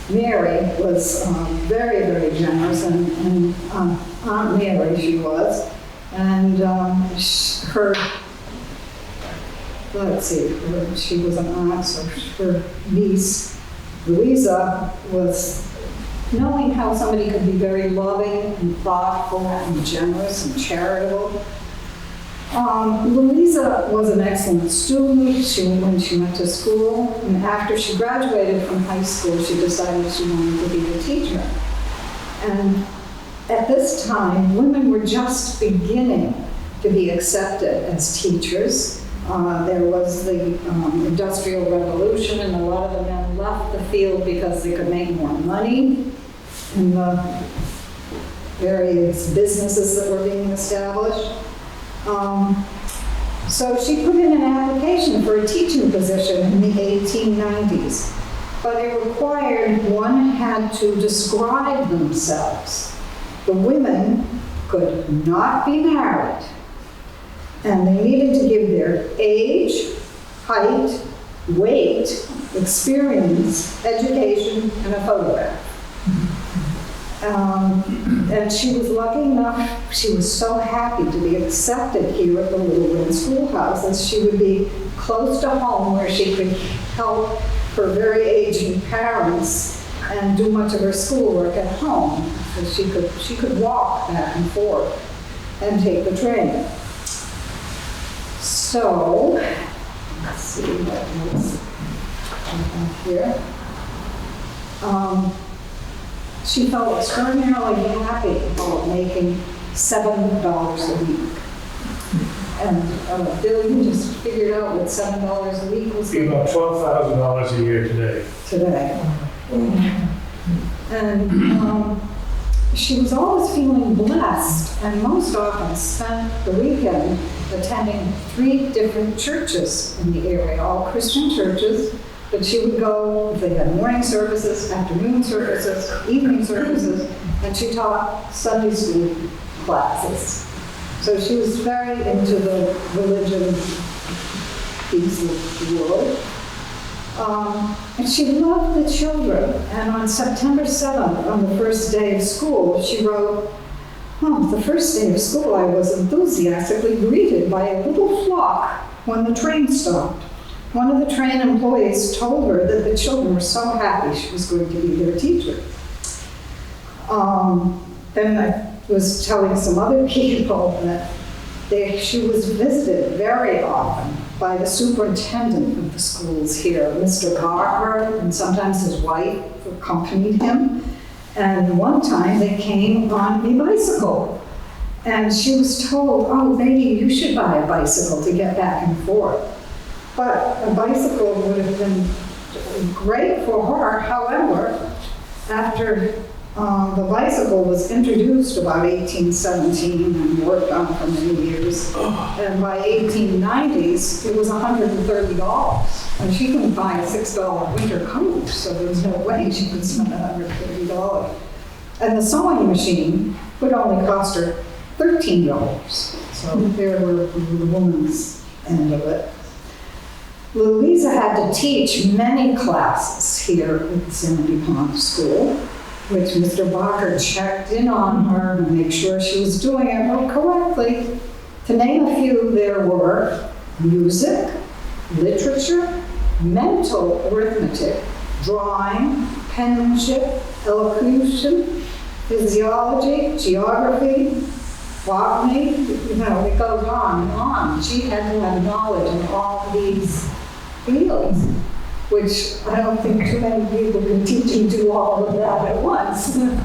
Mary, was very, very generous, and Aunt Mary she was. And her, let's see, she was an aunt, so her niece, Louisa, was knowing how somebody could be very loving and thoughtful and generous and charitable. Louisa was an excellent student when she went to school, and after she graduated from high school, she decided she wanted to be a teacher. And at this time, women were just beginning to be accepted as teachers. There was the Industrial Revolution, and a lot of the men left the field because they could make more money in the various businesses that were being established. So she put in an application for a teaching position in the 1890s, but it required one had to describe themselves. The women could not be married, and they needed to give their age, height, weight, experience, education, and a photograph. And she was lucky enough, she was so happy to be accepted here at the Little Red Schoolhouse, as she would be close to home where she could help her very aging parents and do much of her schoolwork at home. So she could walk back and forth and take the train. So, let's see what else here. She felt extraordinarily happy about making $7 a week. And Bill, you just figured out what $7 a week was. Be about $12,000 a year today. And she was always feeling blessed, and most often spent the weekend attending 3 different churches in the area, all Christian churches. But she would go, they had morning services, afternoon services, evening services, and she taught Sunday school classes. So she was very into the religion piece of the world. And she loved the children. And on September 7th, on the first day of school, she wrote, "Oh, the first day of school, I was enthusiastically greeted by a little flock when the train stopped. One of the train employees told her that the children were so happy she was going to be their teacher." Then I was telling some other people that she was visited very often by the superintendent of the schools here, Mr. Barker, and sometimes his wife accompanied him. And one time they came on a bicycle. And she was told, "Oh, maybe you should buy a bicycle to get back and forth." But a bicycle would have been great for her. However, after the bicycle was introduced about 1817 and worked on for many years, and by 1890s, it was $130. And she couldn't buy a $6 winter coat, so there was no way she could spend $130. And the sewing machine would only cost her $13. So there were the woman's end of it. Louisa had to teach many classes here at Sandy Pond School, which Mr. Barker checked in on her to make sure she was doing it correctly. To name a few, there were music, literature, mental arithmetic, drawing, penmanship, elocution, physiology, geography, botany, it goes on and on. She had to have knowledge in all these fields, which I don't think too many people can teach and do all of that at once. And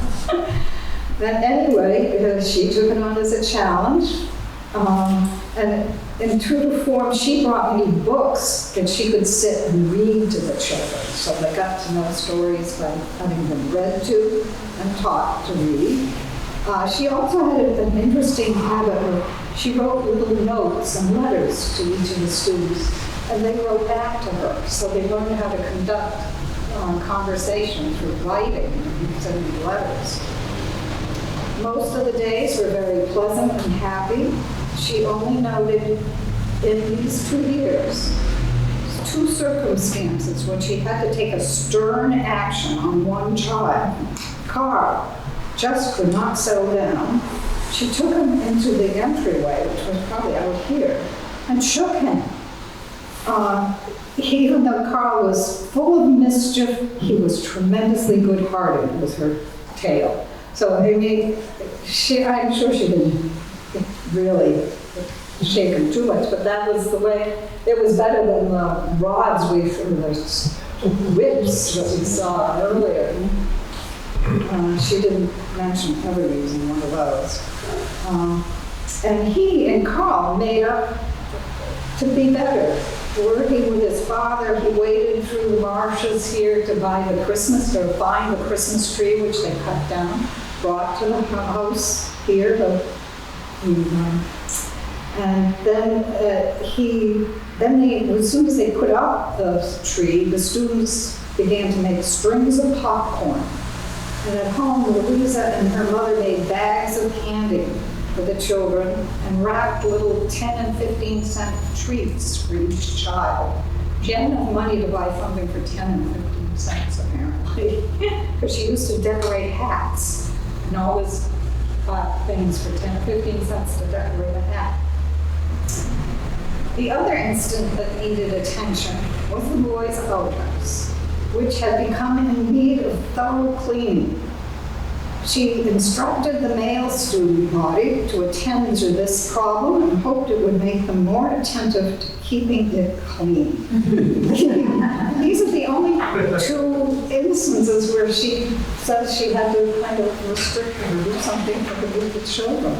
anyway, she took it on as a challenge. And in true to form, she brought me books that she could sit and read to the children. So they got to know stories by having them read to and taught to read. She also had an interesting habit where she wrote little notes and letters to each of the students, and they wrote back to her. So they learned how to conduct conversation through writing and sending letters. Most of the days were very pleasant and happy. She only noted in these 2 years 2 circumstances when she had to take a stern action on one child. Carl just could not settle down. She took him into the entryway, which was probably out here, and shook him. Even though Carl was full of mischief, he was tremendously good-hearted, was her tale. So, I mean, I'm sure she didn't really shake them too much, but that was the way, it was better than the rods we, or the whips that we saw earlier. She didn't mention ever using one of those. And he and Carl made up to be better. Working with his father, he waded through the marshes here to find the Christmas tree, which they cut down, brought to the house here. And then as soon as they put up the tree, the students began to make strings of popcorn. And at home, Louisa and her mother made bags of candy for the children and wrapped little 10 and 15 cent treats for each child. She had enough money to buy something for 10 and 15 cents, apparently, because she used to decorate hats and always bought things for 10 or 15 cents to decorate a hat. The other incident that needed attention was the boys' outhouse, which had become in need of thorough cleaning. She instructed the male student body to attend to this problem and hoped it would make them more attentive to keeping it clean. These are the only two instances where she says she had to kind of restrict or do something for the group of children.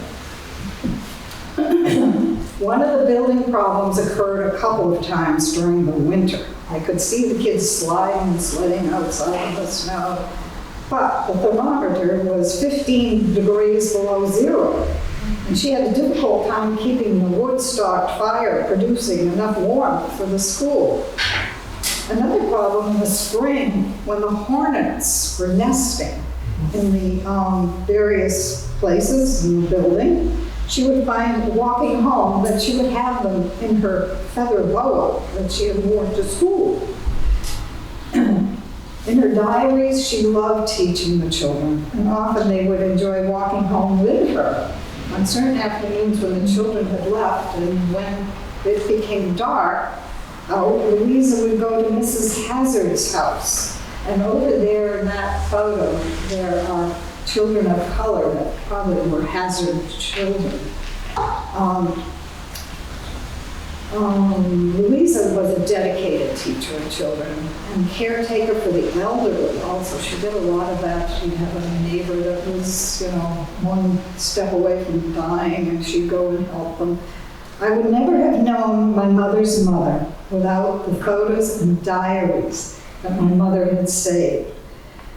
One of the building problems occurred a couple of times during the winter. I could see the kids sliding and sledding outside in the snow, but the thermometer was 15 degrees below zero, and she had a difficult time keeping the wood-stocked fire producing enough warmth for the school. Another problem in the spring, when the hornets were nesting in the various places in the building, she would find, walking home, that she would have them in her feather boa that she had worn to school. In her diaries, she loved teaching the children, and often they would enjoy walking home with her. On certain afternoons when the children had left and when it became dark, Louisa would go to Mrs. Hazard's house. And over there in that photo, there are children of color that probably were Hazard children. Louisa was a dedicated teacher of children and caretaker for the elderly also. She did a lot of that. She'd have a neighbor that was, one step away from dying, and she'd go and help them. I would never have known my mother's mother without the photos and diaries that my mother had saved.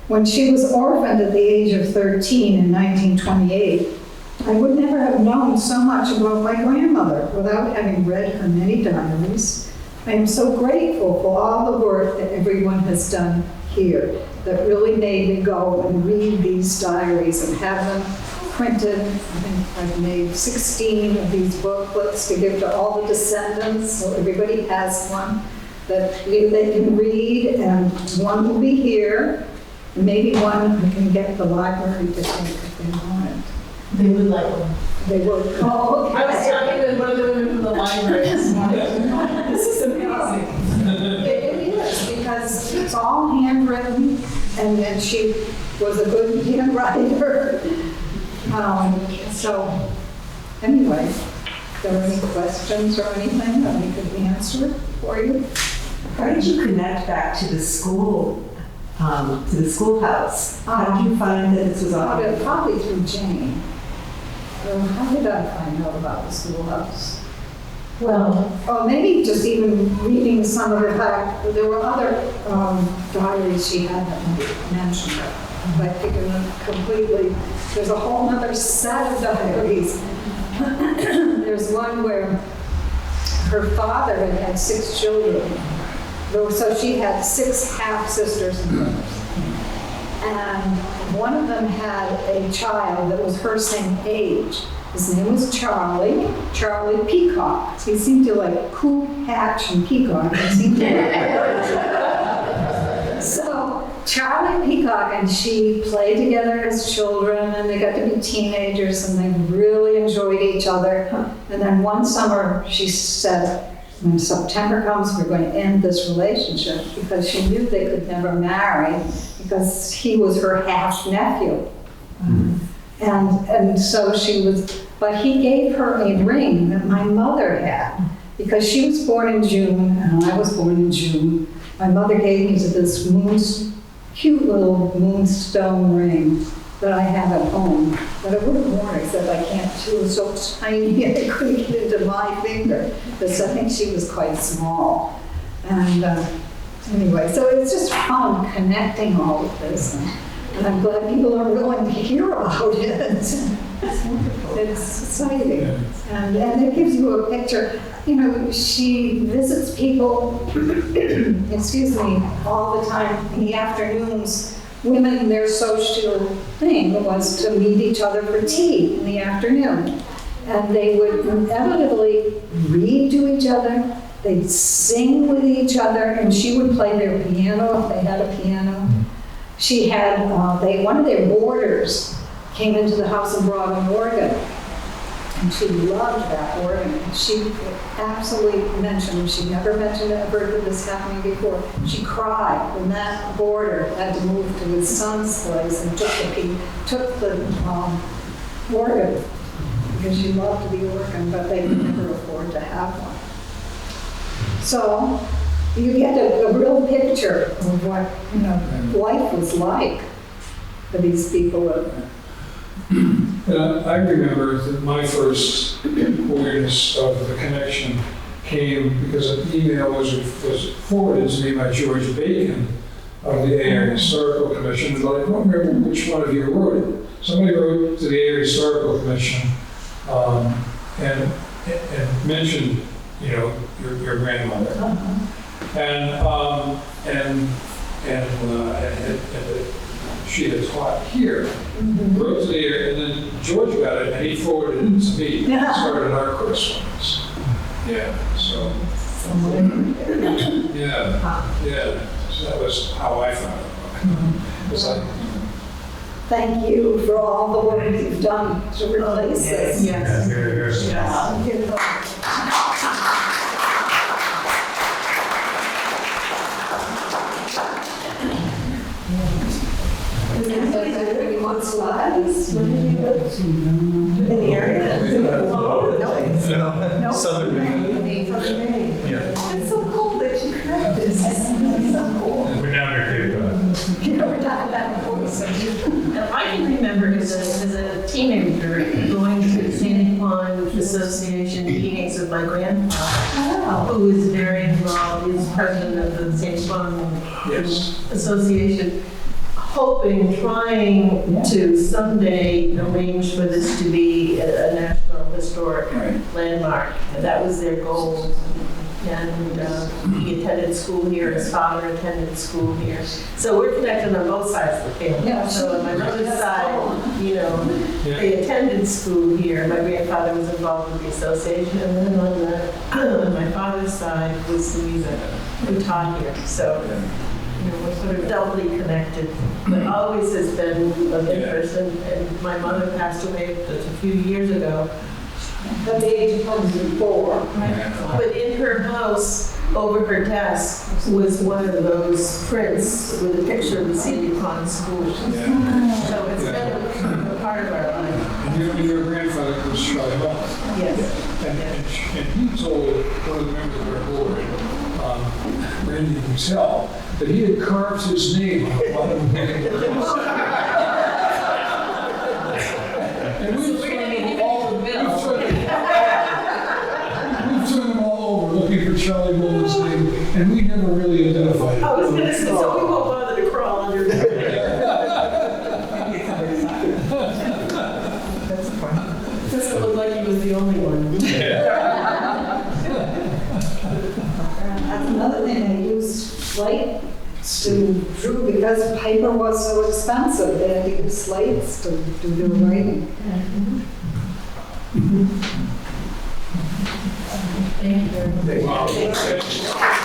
When she was orphaned at the age of 13 in 1928, I would never have known so much about my grandmother without having read her many diaries. I am so grateful for all the work that everyone has done here that really made me go and read these diaries and have them printed. I think I've made 16 of these booklets to give to all the descendants, so everybody has one that they can read, and one will be here. Maybe one we can get the library to take if they want it. They would like one. They would. Oh, okay. I was talking with one of the women from the library this morning. This is amazing. It is, because it's all handwritten, and then she was a good handwriter. So, anyway, if there are any questions or anything that we could answer for you? How did you connect back to the school, to the schoolhouse? How did you find that this was on? Probably through Jane. How did I find out about the schoolhouse? Well, maybe just even reading some of the fact, there were other diaries she had that mentioned it. I think completely, there's a whole other set of diaries. There's one where her father had 6 children. So she had 6 half-sisters and brothers. And one of them had a child that was her same age. His name was Charlie Peacock. He seemed to like Coop, Hatch, and Peacock. He seemed to So Charlie Peacock and she played together as children, and they got to be teenagers, and they really enjoyed each other. And then one summer she said, when September comes, we're going to end this relationship, because she knew they could never marry because he was her half-nephew. And so she was But he gave her a ring that my mother had, because she was born in June and I was born in June. My mother gave me this cute little moonstone ring that I have at home, but I wouldn't worn it except I can't, she was so tiny I couldn't get into my finger, because I think she was quite small. And anyway, so it's just fun connecting all of this, and I'm glad people are willing to hear about it. It's wonderful. It's exciting, and it gives you a picture. You know, she visits people, excuse me, all the time in the afternoons. Women, their social thing was to meet each other for tea in the afternoon. And they would inevitably read to each other, they'd sing with each other, and she would play their piano if they had a piano. She had, one of their boarders came into the house and brought an organ. And she loved that organ. She absolutely mentioned, she never mentioned ever that this happening before. She cried when that boarder had to move to his son's place and took the organ, because she loved the organ, but they could never afford to have one. So you get a real picture of what, you know, life was like for these people. I remember that my first awareness of the connection came because an email was forwarded to me by George Bacon of the Area Historical Commission, but I don't remember which one of you wrote it. Somebody wrote to the Area Historical Commission and mentioned, you know, your grandmother, and she had taught here, wrote to there, and then George got it, and he forwarded it to me, and started our correspondence. Yeah, so. Yeah, so that was how I found it. It was like, Thank you for all the work you've done to replace this. Yes. Everybody wants slides. In the area? No. Southern Maine. Yeah. It's so cool that you have this. It's so cool. We're down there, Cape You never done that before. Now, I can remember as a teenager going to the Sandy Pond Association meetings with my grandfather, who was very involved. He was president of the Sandy Pond Association, trying to someday arrange for this to be a national historic landmark. And that was their goal. And he attended school here, his father attended school here. So we're connected on both sides of the family. Yeah, so on my mother's side, you know, they attended school here. My grandfather was involved with the association. And then on my father's side was Louisa, who taught here. So, you know, we're sort of doubly connected, but always has been of interest. And my mother passed away just a few years ago. At the age of 104. But in her house, over her desk, was one of those prints with a picture of the Sandy Pond School. So it's been a part of our life. and your grandfather was Charlie Mullins. Yes. And he told one of the members of our board, Randy himself, that he had carved his name on the bottom of the and we've turned them all over looking for Charlie Mullins' name, and we never really identified it. I was going to say, so we won't bother to crawl under there. That's fun. Doesn't look like he was the only one. That's another thing, they used slates to drew, because paper was so expensive, they had to use slates to do their writing. Thank you very much. Wow.